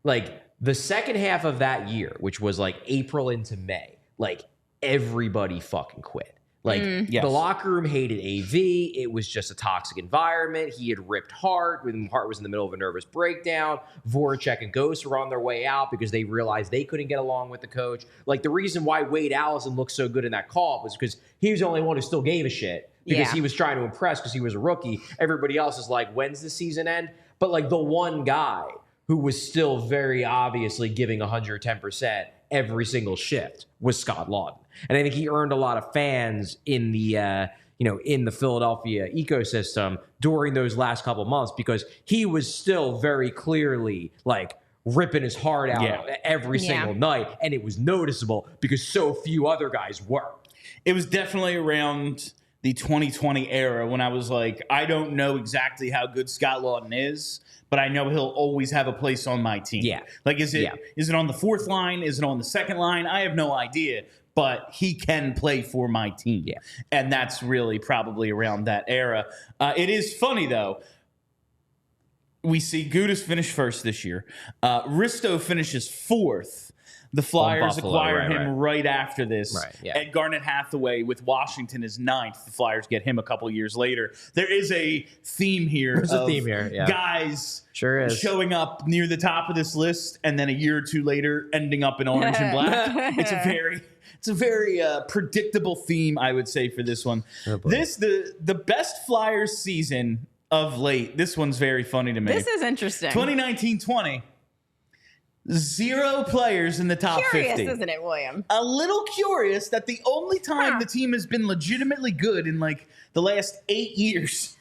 like the second half of that year, which was like April into May, like everybody fucking quit. Like the locker room hated AV. It was just a toxic environment. He had ripped Hart when Hart was in the middle of a nervous breakdown. Voracek and Ghost were on their way out because they realized they couldn't get along with the coach. Like the reason why Wade Allison looked so good in that call was because he was the only one who still gave a shit because he was trying to impress because he was a rookie. Everybody else is like, when's the season end? But like the one guy who was still very obviously giving 110% every single shift was Scott Lawton. And I think he earned a lot of fans in the in the Philadelphia ecosystem during those last couple months because he was still very clearly like ripping his heart out every single night, and it was noticeable because so few other guys were. It was definitely around the 2020 era when I was like, I don't know exactly how good Scott Lawton is, but I know he'll always have a place on my team. Yeah. Like, is it on the fourth line? Is it on the second line? I have no idea, but he can play for my team. Yeah. And that's really probably around that era. It is funny, though. We see Gudas finish first this year. Risto finishes fourth. The Flyers acquire him right after this. Right, yeah. And Garnet Hathaway with Washington is ninth. The Flyers get him a couple years later. There is a theme here. There's a theme here, guys showing up near the top of this list and then a year or two later ending up in orange and black. It's a very predictable theme, I would say, for this one. Oh, the best Flyers season of late. This one's very funny to me. This is interesting. 2019-20. 0 players in the top 50. Curious, isn't it, William? A little curious that the only time the team has been legitimately good in like the last 8 years,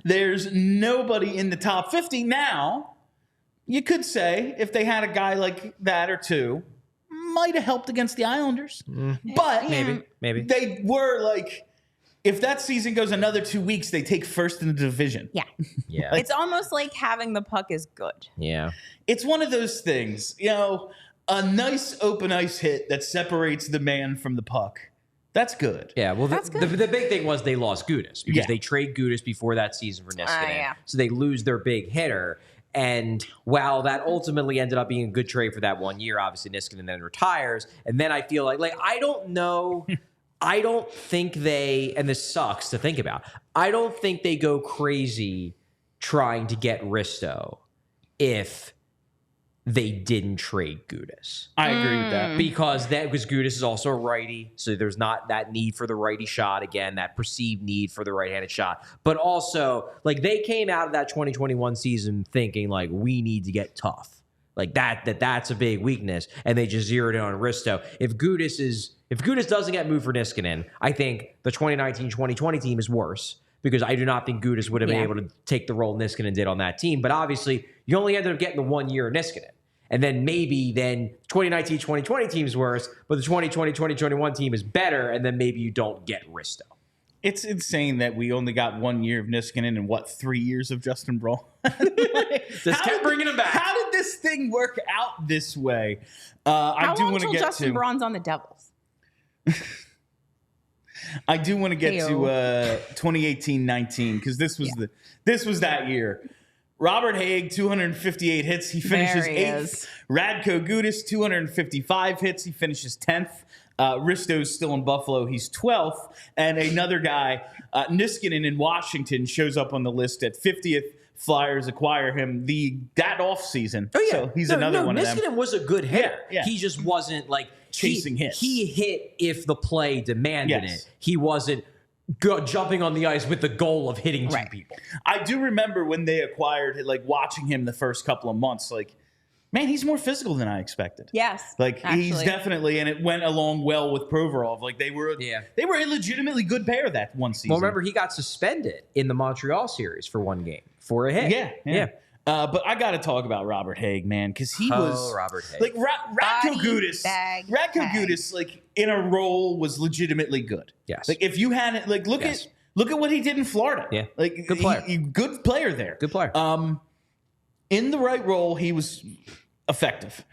there's nobody in the top 50. Now, you could say if they had a guy like that or two, might have helped against the Islanders. But maybe they were like, if that season goes another 2 weeks, they take first in the division. Yeah. Yeah. It's almost like having the puck is good. Yeah. It's one of those things, a nice open ice hit that separates the man from the puck. That's good. Yeah, well, That's good. The big thing was they lost Gudas because they trade Gudas before that season for Niskanen. So they lose their big hitter. And while that ultimately ended up being a good trade for that 1 year, obviously Niskanen then retires. And then I feel like I don't know. I don't think and this sucks to think about, I don't think they go crazy trying to get Risto if they didn't trade Gudas. I agree with that. Because Gudas is also a righty, so there's not that need for the righty shot again, that perceived need for the right-handed shot. But also, like, they came out of that 2021 season thinking, like, we need to get tough. Like, that's a big weakness, and they just zeroed in on Risto. If Gudas doesn't get moved for Niskanen, I think the 2019-2020 team is worse, because I do not think Gudas would have been able to take the role Niskanen did on that team. But obviously, you only ended up getting the 1 year of Niskanen. And then maybe 2019-2020 team's worse, but the 2020-2021 team is better, and then maybe you don't get Risto. It's insane that we only got 1 year of Niskanen and 3 years of Justin Braun. Just kept bringing him back. How did this thing work out this way? How long till Justin Braun's on the Devils? I do want to get to 2018-19 because this was that year. Robert Hagg, 258 hits. He finishes 8th. Radko Gudas, 255 hits. He finishes 10th. Risto's still in Buffalo. He's 12th. And another guy, Niskanen in Washington, shows up on the list at 50th. Flyers acquire him that offseason. Oh, yeah. So he's another one of them. Niskanen was a good hitter. Yeah. He just wasn't like chasing hits. He hit if the play demanded Yes. it. He wasn't jumping on the ice with the goal of hitting two people. I do remember when they acquired, like, watching him the first couple of months, like, man, he's more physical than I expected. Yes. Like, he's definitely, and it went along well with Provorov. Like, they were a legitimately good pair that one season. Well, remember, he got suspended in the Montreal series for one game for a hit. Yeah. But I got to talk about Robert Hagg, man, because he was Robert Hagg. like Radko Gudas. Radko Gudas, like, in a role, was legitimately good. Yes. Like, if you had it, like, look at what he did in Florida. Yeah. Like, good player. Good player there. Good player. In the right role, he was effective.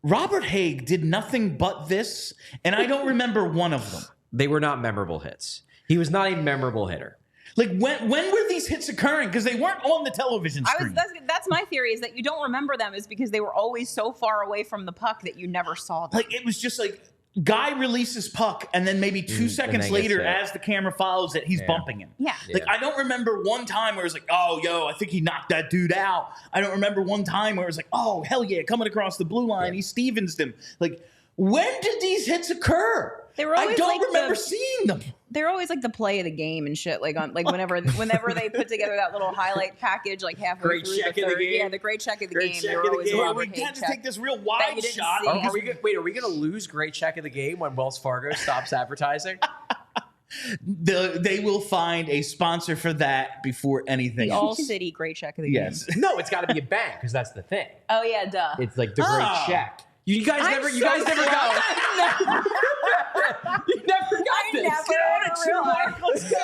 Robert Hagg did nothing but this, and I don't remember one of them. They were not memorable hits. He was not a memorable hitter. Like, when were these hits occurring? Because they weren't on the television screen. That's my theory, is that you don't remember them is because they were always so far away from the puck that you never saw them. Like, it was just like, guy releases puck, and then maybe 2 seconds later, as the camera follows it, he's bumping him. Yeah. Like, I don't remember one time where it was like, oh, I think he knocked that dude out. I don't remember one time where it was like, oh, hell yeah, coming across the blue line, he Stevens him. Like, when did these hits occur? They were always I don't remember seeing them. They're always like the play of the game and shit. Like whenever they put together that little highlight package, like halfway through the third. Yeah, the great check of the game. They were always Robert Hagg. We had to take this real wide shot. Are we going to lose great check of the game when Wells Fargo stops advertising? They will find a sponsor for that before anything the else. ALLCITY great check of the game. Yes. No, it's got to be a bank because that's the thing. Oh yeah, duh. It's like the great check. You guys never got that. You never got this. Let's go.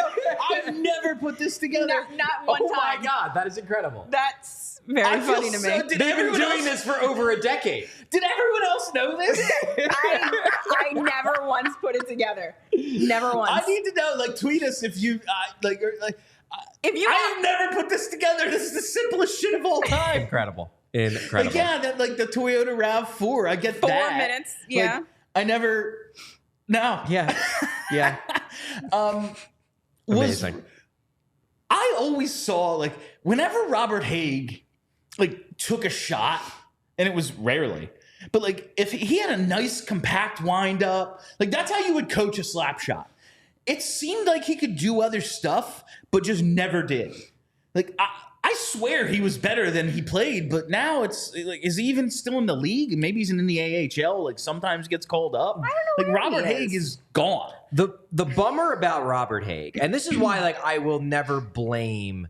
I've never put this together. Not one time. Oh my God, that is incredible. That's very funny to me. They've been doing this for over a decade. Did everyone else know this? I never once put it together. Never once. I need to know. Like, tweet us if you if you. I have never put this together. This is the simplest shit of all time. Incredible. Like, yeah, that, like the Toyota RAV4. I get 4 that. minutes. Yeah. Like, I never. No. Yeah. Amazing. I always saw, like, whenever Robert Hagg, like, took a shot, and it was rarely, but, like, if he had a nice compact wind up, like, that's how you would coach a slap shot. It seemed like he could do other stuff, but just never did. Like, I swear he was better than he played, but now it's like, is he even still in the league? Maybe he's in the AHL. Like, sometimes gets called up. I don't know. Like, Robert Hagg is gone. The bummer about Robert Hagg, and this is why, like, I will never blame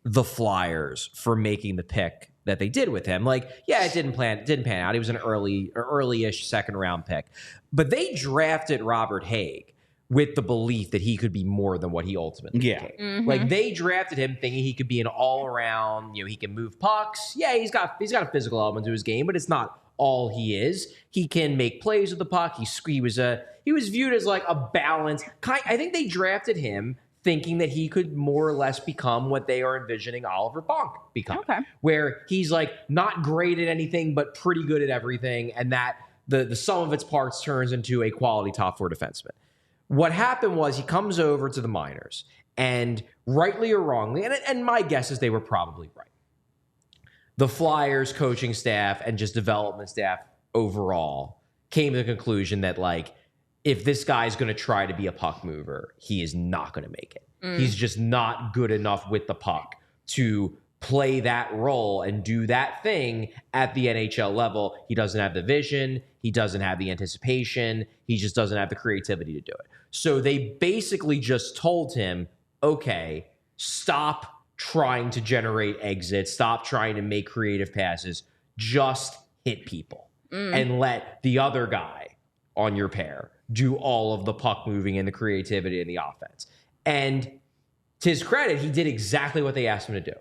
the Flyers for making the pick that they did with him. Like, yeah, it didn't pan out. He was an early-ish second round pick, but they drafted Robert Hagg with the belief that he could be more than what he ultimately became. Mm-hmm. Like, they drafted him thinking he could be an all-around, he can move pucks. Yeah, he's got a physical element to his game, but it's not all he is. He can make plays with the puck. He was viewed as like a balance. I think they drafted him thinking that he could more or less become what they are envisioning Oliver Bonk become. Okay. Where he's like not great at anything, but pretty good at everything, and that the sum of its parts turns into a quality top 4 defenseman. What happened was he comes over to the minors, and rightly or wrongly, and my guess is they were probably right, the Flyers coaching staff and just development staff overall came to the conclusion that, like, if this guy's going to try to be a puck mover, he is not going to make it. He's just not good enough with the puck to play that role and do that thing at the NHL level. He doesn't have the vision. He doesn't have the anticipation. He just doesn't have the creativity to do it. So they basically just told him, okay, stop trying to generate exits, stop trying to make creative passes, just hit people and let the other guy on your pair do all of the puck moving and the creativity and the offense. And to his credit, he did exactly what they asked him to do.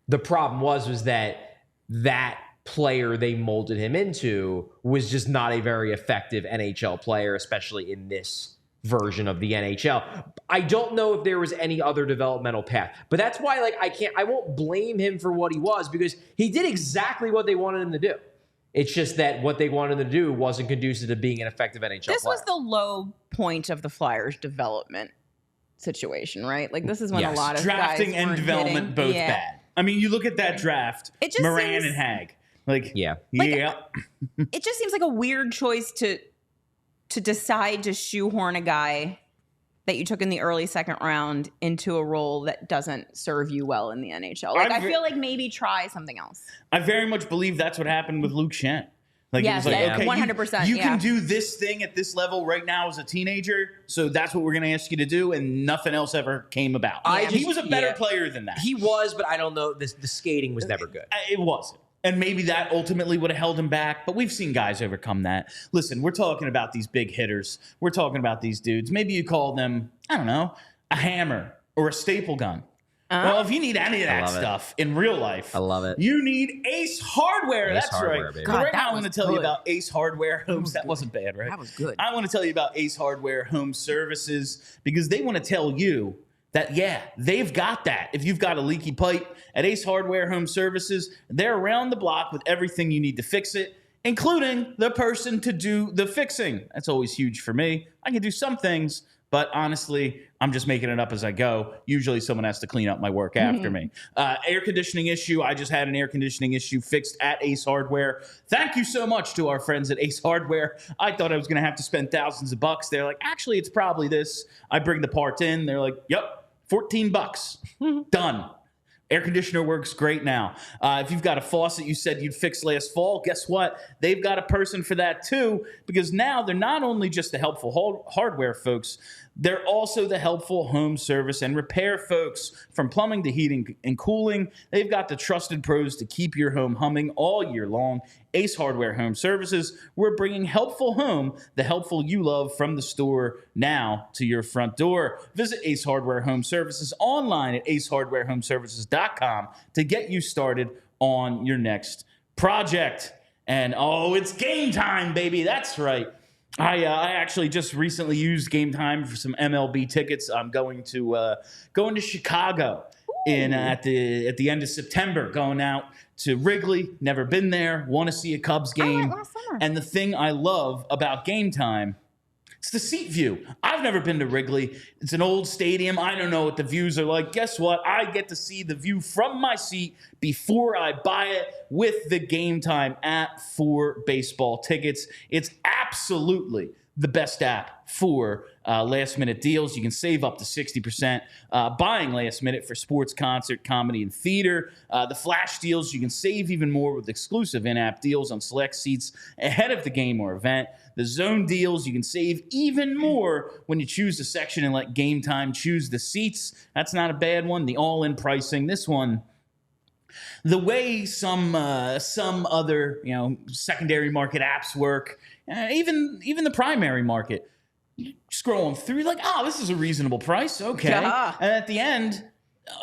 The problem was that player they molded him into was just not a very effective NHL player, especially in this version of the NHL. I don't know if there was any other developmental path, but that's why, like, I won't blame him for what he was, because he did exactly what they wanted him to do. It's just that what they wanted him to do wasn't conducive to being an effective NHL player. This was the low point of the Flyers' development situation, right? Like, this is when a lot of drafting guys and development both bad. I mean, you look at that draft, Moran and Hagg. Like, it just seems like a weird choice to decide to shoehorn a guy that you took in the early second round into a role that doesn't serve you well in the NHL. Like, I feel like maybe try something else. I very much believe that's what happened with Luke Schenn. Like, yes, it was like, okay, 100%. You can do this thing at this level right now as a teenager, so that's what we're going to ask you to do, and nothing else ever came about. He was a better player than that. He was, but I don't know. The skating was never good. It wasn't. And maybe that ultimately would have held him back, but we've seen guys overcome that. Listen, we're talking about these big hitters. We're talking about these dudes. Maybe you call them, I don't know, a hammer or a staple gun. Well, if you need any of that stuff in real life, I love it. You need Ace Hardware. That's Hardware, right. Baby. God, right now, I was want to tell you about Ace Hardware Homes. That wasn't bad, right? That was good. I want to tell you about Ace Hardware Home Services, because they want to tell you that, yeah, they've got that. If you've got a leaky pipe, at Ace Hardware Home Services, they're around the block with everything you need to fix it, including the person to do the fixing. That's always huge for me. I can do some things, but honestly, I'm just making it up as I go. Usually someone has to clean up my work after me. Air conditioning issue. I just had an air conditioning issue fixed at Ace Hardware. Thank you so much to our friends at Ace Hardware. I thought I was going to have to spend thousands of bucks. They're like, actually, it's probably this. I bring the part in. They're like, yep, $14. Done. Air conditioner works great now. If you've got a faucet you said you'd fix last fall, guess what? They've got a person for that too, because now they're not only just the helpful hardware folks, they're also the helpful home service and repair folks. From plumbing to heating and cooling, they've got the trusted pros to keep your home humming all year long. Ace Hardware Home Services, we're bringing helpful home, the helpful you love, from the store now to your front door. Visit Ace Hardware Home Services online at acehardwarehomeservices.com to get you started on your next project. And it's game time, baby. That's right. I actually just recently used Game Time for some MLB tickets. I'm going to Chicago at the end of September. Going out to Wrigley. Never been there. Want to see a Cubs game. I went last summer. And the thing I love about Game Time, it's the seat view. I've never been to Wrigley. It's an old stadium. I don't know what the views are like. Guess what? I get to see the view from my seat before I buy it with the Game Time app for baseball tickets. It's absolutely the best app for last-minute deals. You can save up to 60% buying last minute for sports, concert, comedy, and theater. The flash deals, you can save even more with exclusive in-app deals on select seats ahead of the game or event. The zone deals, you can save even more when you choose the section and let Game Time choose the seats. That's not a bad one. The all-in pricing, this one, the way some other secondary market apps work, even the primary market, you scroll them through, like, this is a reasonable price, okay. Yeah. And at the end,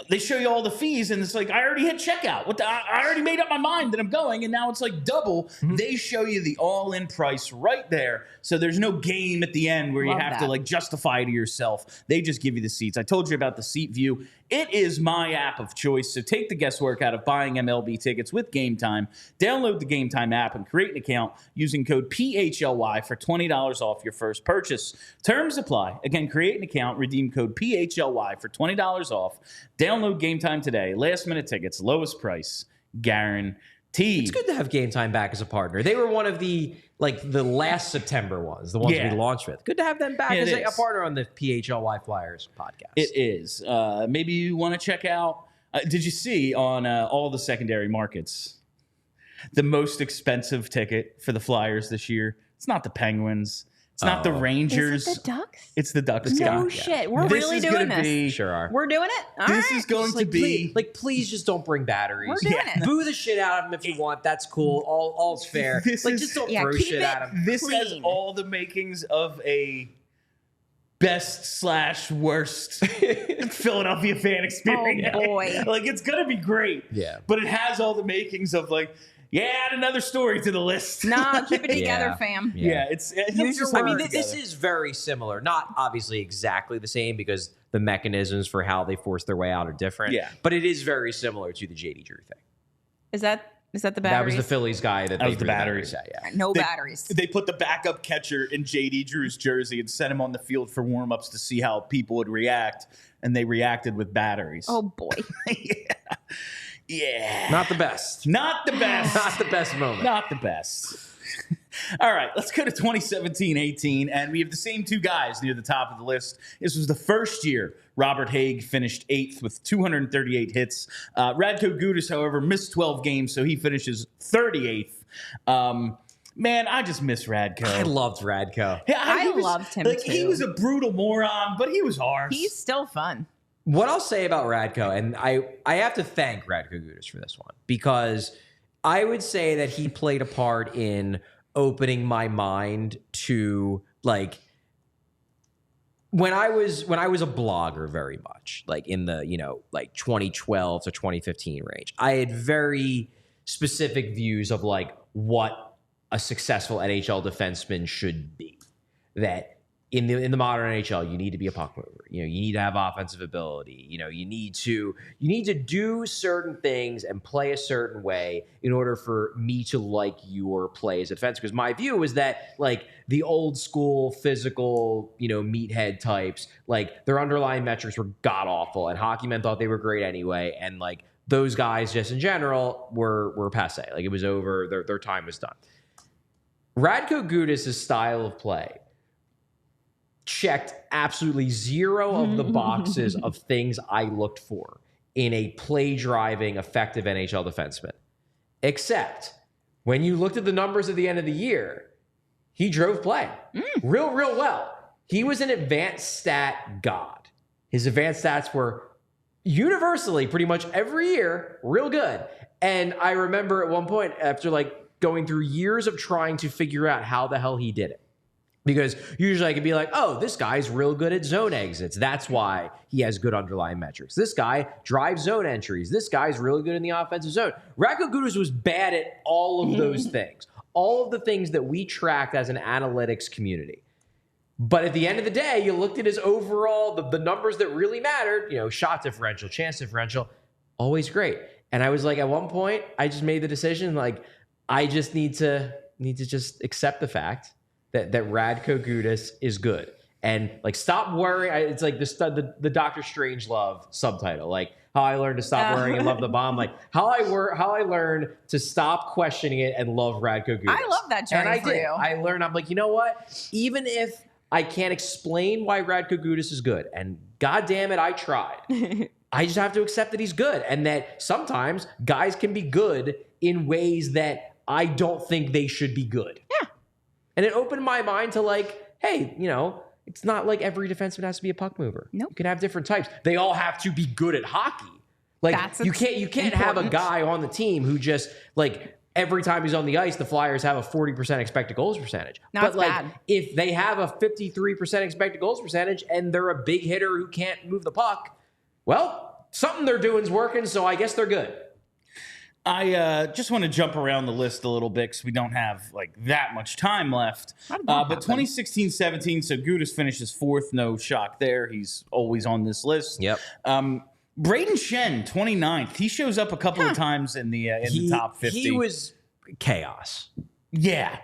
they show you all the fees, and it's like, I already hit checkout. I already made up my mind that I'm going, and now it's like double. Mm-hmm. They show you the all-in price right there, so there's no game at the end where you have to like justify to yourself. They just give you the seats. I told you about the Seat View. It is my app of choice, so take the guesswork out of buying MLB tickets with GameTime. Download the GameTime app and create an account using code PHLY for $20 off your first purchase. Terms apply. Again, create an account, redeem code PHLY for $20 off. Download GameTime today. Last-minute tickets, lowest price, guaranteed. It's good to have GameTime back as a partner. They were one of the last September ones, the ones we launched with. Good to have them back as a partner on the PHLY Flyers podcast. It is. Maybe you want to check out. Did you see on all the secondary markets the most expensive ticket for the Flyers this year? It's not the Penguins. It's not the Rangers. Is it the Ducks? It's the Ducks. No shit. We're really doing this. Sure are. We're doing it. All this right. is going to be please just don't bring batteries. We're doing it. Boo the shit out of them if you want. That's cool. All's fair. Just don't throw shit at them. This has all the makings of a best/worst Philadelphia fan experience. Oh boy. Like, it's gonna be great. Yeah. But it has all the makings of like, add another story to the list. Nah, keep it together, fam. Yeah, Use your words. This is very similar. Not obviously exactly the same because the mechanisms for how they force their way out are different. Yeah. But it is very similar to the JD Drew thing. Is that the batteries? That was the Phillies guy that they was the threw batteries. At, yeah. No batteries. They put the backup catcher in JD Drew's jersey and sent him on the field for warm-ups to see how people would react, and they reacted with batteries. Oh, boy. Yeah. Not the best. Not the best. Not the best moment. Not the best. All right, let's go to 2017-18, and we have the same two guys near the top of the list. This was the first year Robert Hagg finished 8th with 238 hits. Radko Gudas, however, missed 12 games, so he finishes 38th. Man, I just miss Radko. I loved Radko. I loved him, too. He was a brutal moron, but he was harsh. He's still fun. What I'll say about Radko, and I have to thank Radko Gudas for this one, because I would say that he played a part in opening my mind to, like, when I was a blogger very much, like in the, 2012 to 2015 range, I had very specific views of like what a successful NHL defenseman should be. That in the modern NHL, you need to be a puck mover. You need to have offensive ability. You need to do certain things and play a certain way in order for me to like your play as a defense. Because my view was that, like, the old school physical, meathead types, like, their underlying metrics were god awful, and hockey men thought they were great anyway, and like those guys just in general were passé. Like, it was over. Their time was done. Radko Gudas' style of play checked absolutely zero of the boxes of things I looked for in a play-driving, effective NHL defenseman. Except when you looked at the numbers at the end of the year, he drove play real well. He was an advanced stat god. His advanced stats were universally, pretty much every year, real good. And I remember at one point, after like going through years of trying to figure out how the hell he did it, because usually I could be like, oh, this guy's real good at zone exits. That's why he has good underlying metrics. This guy drives zone entries. This guy's really good in the offensive zone. Radko Gudas was bad at all of those things. All of the things that we tracked as an analytics community. But at the end of the day, you looked at his overall, the numbers that really mattered, shot differential, chance differential, always great. And I was like, at one point, I just made the decision, like, I just need to just accept the fact that Radko Gudas is good, and like stop worrying. It's like the Doctor Strangelove subtitle, like how I learned to stop worrying and love the bomb, like how I learned to stop questioning it and love Radko Gudas. I love that journey and I for did. you. I learned. I'm like, you know what? Even if I can't explain why Radko Gudas is good, and God damn it, I tried. I just have to accept that he's good, and that sometimes guys can be good in ways that I don't think they should be good. Yeah. And it opened my mind to like, hey, it's not like every defenseman has to be a puck mover. Nope. You can have different types. They all have to be good at hockey. Like, you can't have a guy on the team who just like every time he's on the ice, the Flyers have a 40% expected goals percentage. But like, bad. If they have a 53% expected goals percentage and they're a big hitter who can't move the puck, well, something they're doing is working, so I guess they're good. I just want to jump around the list a little bit because we don't have like that much time left. But 2016-17, so Gudas finishes fourth. No shock there. He's always on this list. Yep. Brayden Schenn, 29th. He shows up a couple of times in the top 50. He was chaos. Yeah.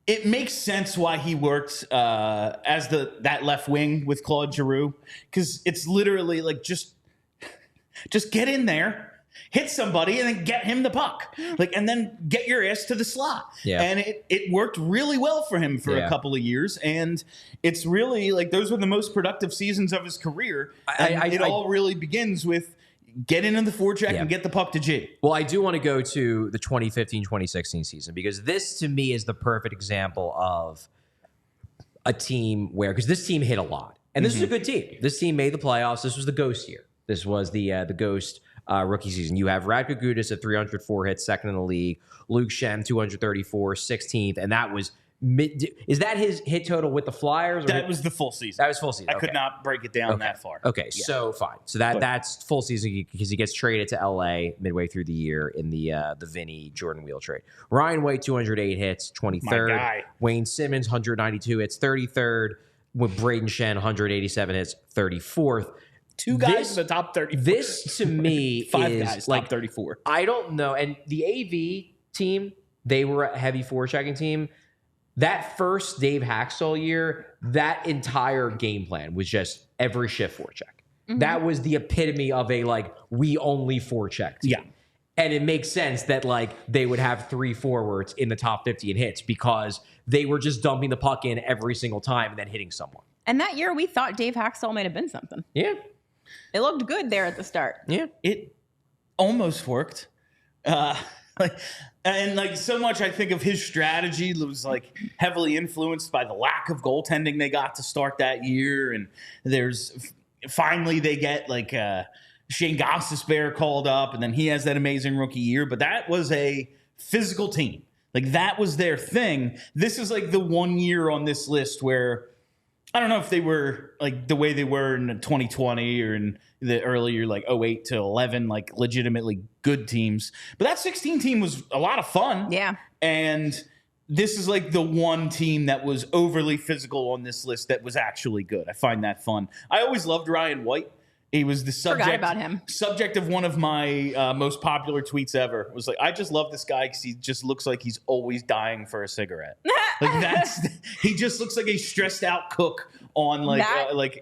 It makes sense why he worked as that left wing with Claude Giroux, because it's literally like just get in there, hit somebody, and then get him the puck, and then get your ass to the slot. Yeah. And it worked really well for him for a couple of years, and it's really like those were the most productive seasons of his career. It all really begins with get into the forecheck and get the puck to G. Well, I do want to go to the 2015-2016 season, because this to me is the perfect example of a team where, because this team hit a lot, and this was a good team. This team made the playoffs. This was the ghost year. This was the ghost rookie season. You have Radko Gudas at 304 hits, second in the league. Luke Schenn, 234, 16th. And that was is that his hit total with the Flyers? That was the full season. That was full season. I could not break it down that far. Okay, so fine. So that's full season because he gets traded to LA midway through the year in the Vinny Jordan Wheel trade. Ryan White, 208 hits, 23rd. Wayne Simmons, 192 hits, 33rd. With Brayden Schenn, 187 hits, 34th. Two guys in the top 34. This to me Five is guys, like top 34. I don't know. And the AV team, they were a heavy forechecking team. That first Dave Haxtell year, that entire game plan was just every shift forecheck. Mm-hmm. That was the epitome of a we only forecheck team. Yeah. And it makes sense that they would have 3 forwards in the top 50 in hits because they were just dumping the puck in every single time and then hitting someone. And that year we thought Dave Haxtell might have been something. Yeah. It looked good there at the start. Yeah. It almost worked. So much I think of his strategy was heavily influenced by the lack of goaltending they got to start that year. And finally they get Shane Gostisbehere called up, and then he has that amazing rookie year. But that was a physical team. That was their thing. This is the 1 year on this list where I don't know if they were the way they were in 2020 or in the earlier 08 to 11, legitimately good teams. But that 16 team was a lot of fun. Yeah. And this is the one team that was overly physical on this list that was actually good. I find that fun. I always loved Ryan White. He was the subject of one of my most popular tweets ever. It was I just love this guy because he just looks like he's always dying for a cigarette. He just looks like a stressed out cook on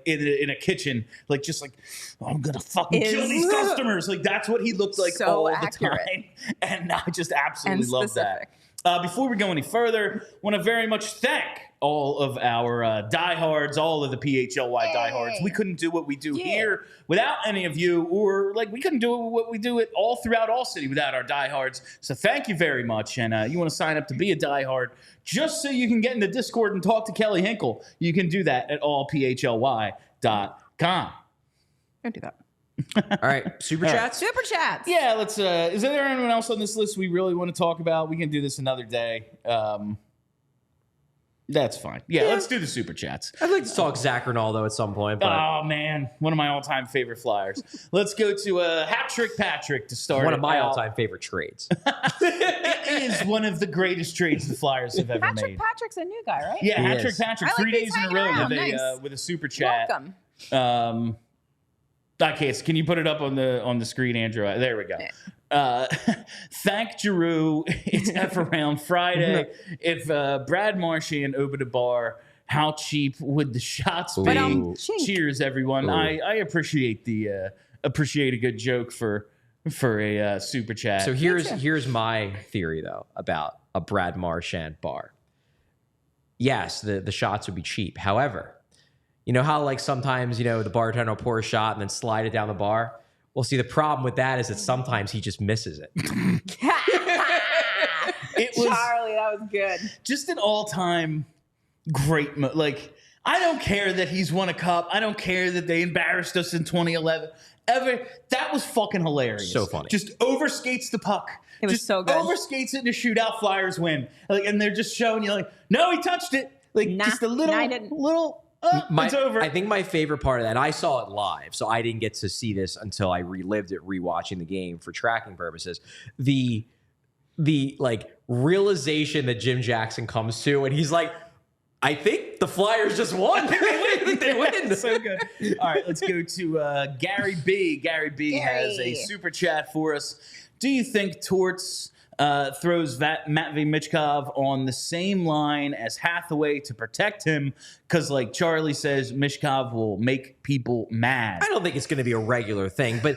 in a kitchen, I'm gonna fucking kill these customers. That's what he looked like all the time, and I just absolutely love that. Before we go any further, want to very much thank all of our diehards, all of the PHLY diehards. We couldn't do what we do here without any of you, or we couldn't do what we do all throughout ALLCITY without our diehards. So thank you very much. And you want to sign up to be a diehard just so you can get in the Discord and talk to Kelly Hinkle. You can do that at allphly.com. Don't do that. All right, super chats. Super chats. Yeah, let's. Is there anyone else on this list we really want to talk about? We can do this another day. That's fine. Yeah, let's do the super chats. I'd like to talk Zach Rinaldo at some point. But oh man, one of my all-time favorite Flyers. Let's go to Hat Trick Patrick to start. One of my all-time favorite trades. It is one of the greatest trades the Flyers have ever made. Patrick's a new guy, right? Yeah, Hat Trick Patrick. 3 days in a row with a super chat. Welcome. Okay, so can you put it up on the screen, Andrew? There we go. Thank Giroux. It's F around Friday. If Brad Marchand opened a bar, how cheap would the shots be? Cheers, everyone. I appreciate appreciate a good joke for a super chat. So here's my theory though about a Brad Marchand bar. Yes, the shots would be cheap. However, you know how sometimes the bartender will pour a shot and then slide it down the bar? Well, see, the problem with that is that sometimes he just misses it. Charlie, that was good. Just an all-time great I don't care that he's won a cup. I don't care that they embarrassed us in 2011. That was fucking hilarious. So funny. Just overskates the puck. It was so good. Overskates it in a shootout. Flyers win. And they're just showing you no, he touched it. Just a little It's over. I think my favorite part of that, I saw it live, so I didn't get to see this until I relived it rewatching the game for tracking purposes. The like realization that Jim Jackson comes to, and he's like, I think the Flyers just won. They win. So good. All right, let's go to Gary B. Gary B has a super chat for us. Do you think Torts throws Matvei Michkov on the same line as Hathaway to protect him? Because, like Charlie says, Michkov will make people mad. I don't think it's going to be a regular thing, but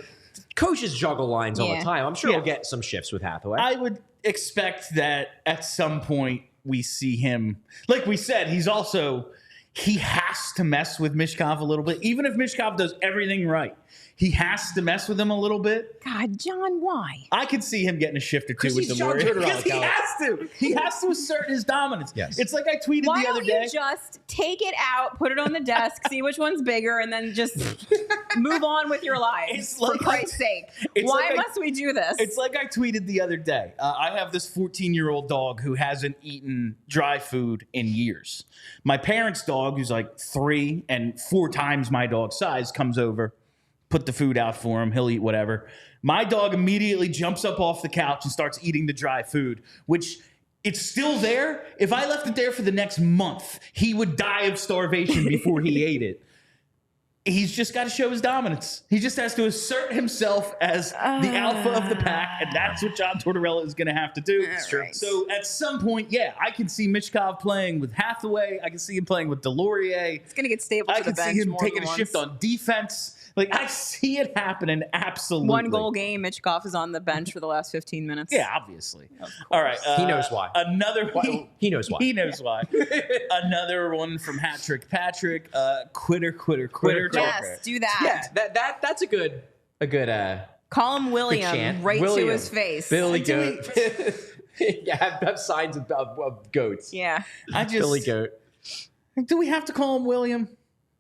coaches juggle lines all the time. I'm sure we'll get some shifts with Hathaway. I would expect that at some point we see him. Like we said, he has to mess with Michkov a little bit. Even if Michkov does everything right, he has to mess with him a little bit. God, John, why? I could see him getting a shift or two with the Warriors. Because he has to. He has to assert his dominance. Yes. It's like I tweeted the other day. Why don't you just take it out, put it on the desk, see which one's bigger, and then just move on with your lives, for Christ's sake. Why must we do this? It's like I tweeted the other day. I have this 14-year-old dog who hasn't eaten dry food in years. My parents' dog, who's like 3 and 4 times my dog's size, comes over, put the food out for him. He'll eat whatever. My dog immediately jumps up off the couch and starts eating the dry food, which it's still there. If I left it there for the next month, he would die of starvation before he ate it. He's just got to show his dominance. He just has to assert himself as the alpha of the pack, and that's what John Tortorella is going to have to do. Right. So at some point, I can see Michkov playing with Hathaway. I can see him playing with Delorier. It's going to get stable to the bench. I can see him taking a shift on defense. Like, I see it happening, absolutely. 1 goal game, Michkov is on the bench for the last 15 minutes. Yeah, obviously. All right. He knows why. He knows why. He knows why. Another one from Hat Trick Patrick. Quitter. Yes, do that. Yeah, that's a good Call him William right to his face. Billy Goat. have signs of goats. Yeah. Billy Goat. Do we have to call him William?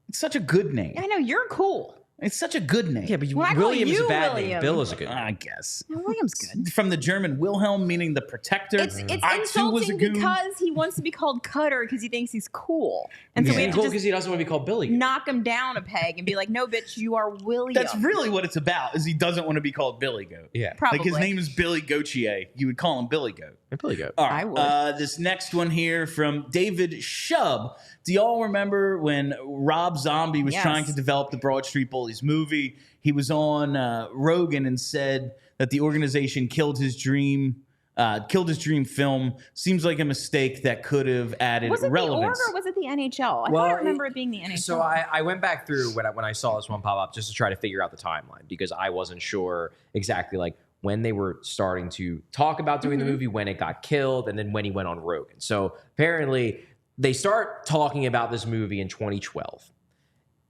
It's such a good name. I know, you're cool. It's such a good name. Yeah, but William is a bad name. Bill is a good name. I guess. No, William's good. From the German Wilhelm, meaning the protector. It's insulting because he wants to be called Cutter because he thinks he's cool. And so we have to because he doesn't want to be called Billy. Knock him down a peg and be like, no, bitch, you are William. That's really what it's about, is he doesn't want to be called Billy Goat. Yeah. Probably. Like his name is Billy Gautier. You would call him Billy Goat. Billy Goat. All right. I would. This next one here from David Shub. Do y'all remember when Rob Zombie was trying to develop the Broad Street Bullies movie? He was on Rogan and said that the organization killed his dream film. Seems like a mistake that could have added relevance. Was it the org or was it the NHL? I thought I remember it being the NHL. So I went back through when I saw this one pop up just to try to figure out the timeline because I wasn't sure exactly like when they were starting to talk about doing the movie, when it got killed, and then when he went on Rogan. So apparently they start talking about this movie in 2012.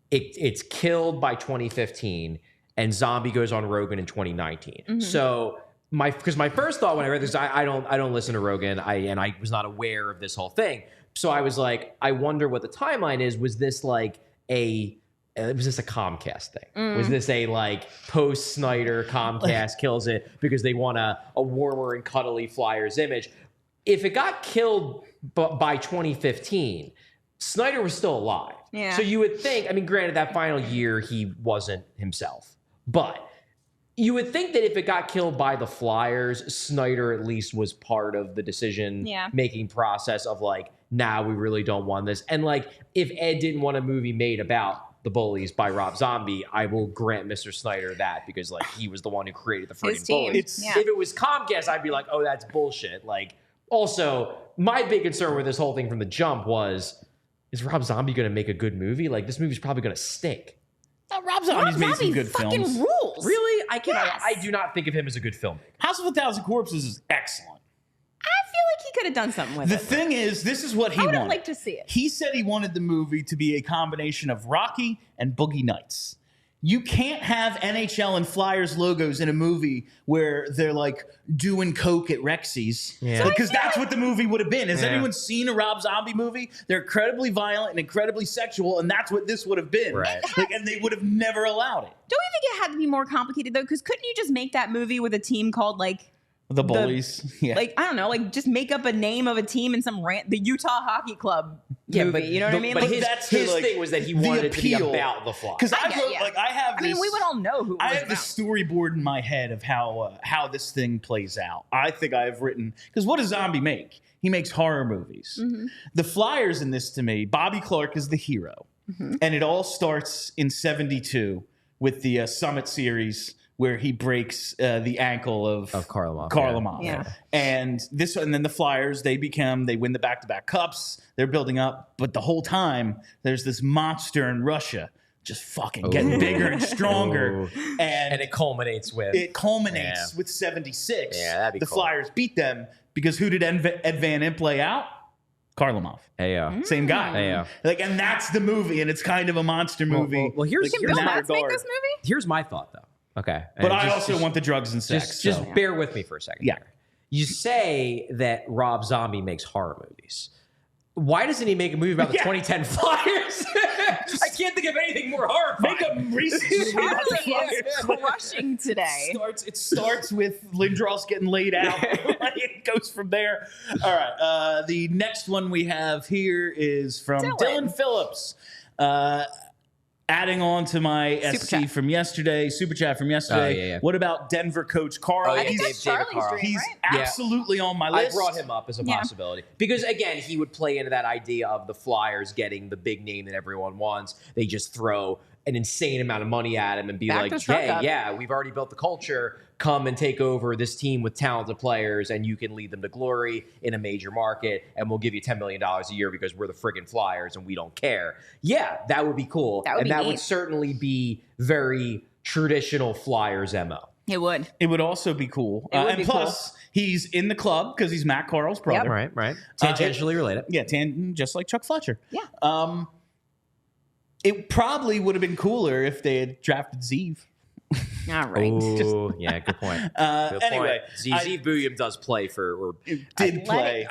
It's killed by 2015, and Zombie goes on Rogan in 2019. So my first thought when I read this, I don't listen to Rogan, I was not aware of this whole thing. So I was like, I wonder what the timeline is. Was this like a Comcast thing? Was this a like post Snyder Comcast kills it because they want a warmer and cuddly Flyers image? If it got killed by 2015, Snyder was still alive. Yeah. So you would think, I mean, granted, that final year, he wasn't himself. But you would think that if it got killed by the Flyers, Snyder at least was part of the decision-making process of like, nah, we really don't want this. And like, if Ed didn't want a movie made about the Bullies by Rob Zombie, I will grant Mr. Snyder that because like he was the one who created the freaking Bullies. If it was Comcast, I'd be like, oh, that's bullshit. Like, also, my big concern with this whole thing from the jump was, is Rob Zombie going to make a good movie? Like, this movie's probably going to stink. Rob Zombie's made some good films. Rules. Really? I do not think of him as a good filmmaker. House of a Thousand Corpses is excellent. I feel like he could have done something with it. The thing is, this is what he wanted. I would like to see it. He said he wanted the movie to be a combination of Rocky and Boogie Nights. You can't have NHL and Flyers logos in a movie where they're like doing coke at Rexy's. Yeah. Because that's what the movie would have been. Has anyone seen a Rob Zombie movie? They're incredibly violent and incredibly sexual, and that's what this would have been. Right. And they would have never allowed it. Don't you think it had to be more complicated, though? Because couldn't you just make that movie with a team called, like... The Bullies. Like, I don't know, like, just make up a name of a team in the Utah Hockey Club movie. You know what I mean? But Like, his thing was that he wanted it to be about the Flyers. Because I mean, we would all know who. I have the storyboard in my head of how this thing plays out. I think I've written, because what does Zombie make? He makes horror movies. Mm-hmm. The Flyers in this, to me, Bobby Clark is the hero, and it all starts in '72 with the Summit series, where he breaks the ankle of Karlamov. Yeah. And then the Flyers, they win the back-to-back cups. They're building up. But the whole time, there's this monster in Russia just fucking getting bigger and stronger. And it culminates with 76. Yeah, that'd be the cool. Flyers beat them because who did Ed Van Impe play out? Karlamov. Same guy. And that's the movie, and it's kind of a monster movie. Well, here's can Bill Matz make this movie? Here's my thought, though. Okay. But I also want the drugs and sex. Just bear with me for a second. Yeah. Here. You say that Rob Zombie makes horror movies. Why doesn't he make a movie about the 2010 Flyers? I can't think of anything more horrifying. Make a recent movie about the Charlie is Flyers. crushing today. It starts with Lindros getting laid out. It goes from there. All right. The next one we have here is from Dylan Phillips. Adding on to my SC from yesterday, super chat from yesterday. What about Denver coach Carl? I think that's Charlie's dream, He's right? absolutely on my list. I brought him up as a possibility because, again, he would play into that idea of the Flyers getting the big name that everyone wants. They just throw an insane amount of money at him and be like, hey, yeah, we've already built the culture. Come and take over this team with talented players, and you can lead them to glory in a major market, and we'll give you $10 million a year because we're the friggin' Flyers and we don't care. Yeah, that would be cool. That would certainly be very traditional Flyers MO. It would. It would also be cool. And plus, he's in the club because he's Matt Carl's brother. Yep. Right. Tangentially related. Yeah, just like Chuck Fletcher. Yeah. It probably would have been cooler if they had drafted Zeev. All right. Ooh, yeah, good point. Anyway, Zeev Buium does play did play.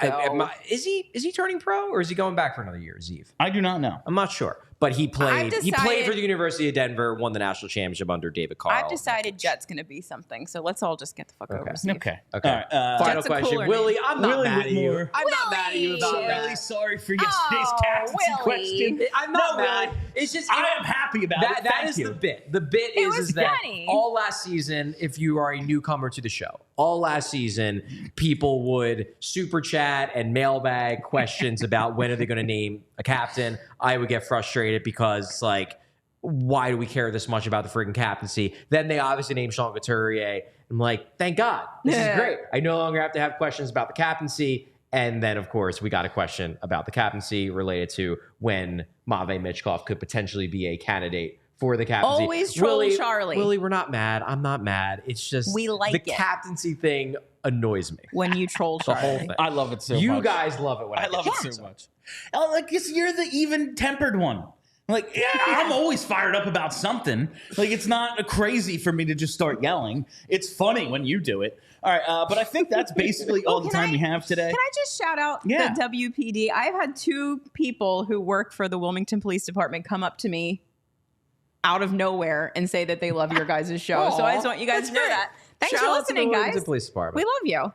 Is he turning pro or is he going back for another year? Zeev, I do not know. I'm not sure, but he played. He played for the University of Denver, won the national championship under David Carl. I've decided Jet's going to be something, so let's all just get the fuck over. Zeev. Okay. All right. Final question, Willie. I'm not mad at you. I'm not mad at you about that. Really sorry for yesterday's captaincy question. I'm not mad. It's just I am happy about it. That is the bit. The bit is that all last season, if you are a newcomer to the show, all last season, people would super chat and mailbag questions about when are they going to name a captain. I would get frustrated because, like, why do we care this much about the freaking captaincy? Then they obviously named Sean Couturier. I'm like, thank God. This is great. I no longer have to have questions about the captaincy. And then, of course, we got a question about the captaincy related to when Matvei Michkov could potentially be a candidate for the captaincy. Always troll Charlie. Willie, we're not mad. I'm not mad. It's just we like the captaincy thing annoys me. When you troll the Charlie. whole thing. I love it so much. You guys love it when I love it so much. Like, you're the even-tempered one. Like, I'm always fired up about something. Like, it's not crazy for me to just start yelling. It's funny when you do it. All right, but I think that's basically all the time we have today. Can I just shout out the WPD? I've had 2 people who work for the Wilmington Police Department come up to me out of nowhere and say that they love your guys' show. So I just want you guys to know that. Thanks for listening, guys. Police Department. We love you.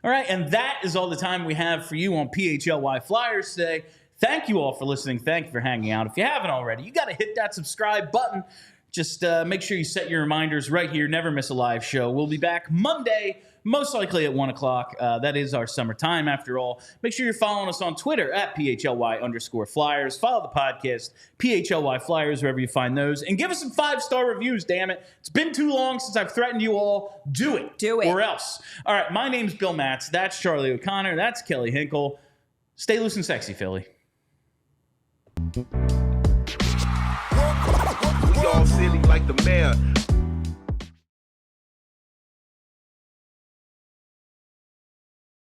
All right, and that is all the time we have for you on PHLY Flyers today. Thank you all for listening. Thank you for hanging out. If you haven't already, you got to hit that subscribe button. Just make sure you set your reminders right here. Never miss a live show. We'll be back Monday, most likely at 1 o'clock. That is our summertime, after all. Make sure you're following us on Twitter at PHLY_Flyers. Follow the podcast, PHLY Flyers, wherever you find those. And give us some 5-star reviews, damn it. It's been too long since I've threatened you all. Do it. Do it. Or else. All right, my name's Bill Matz. That's Charlie O'Connor. That's Kelly Hinkle. Stay loose and sexy, Philly. We all silly like the mayor.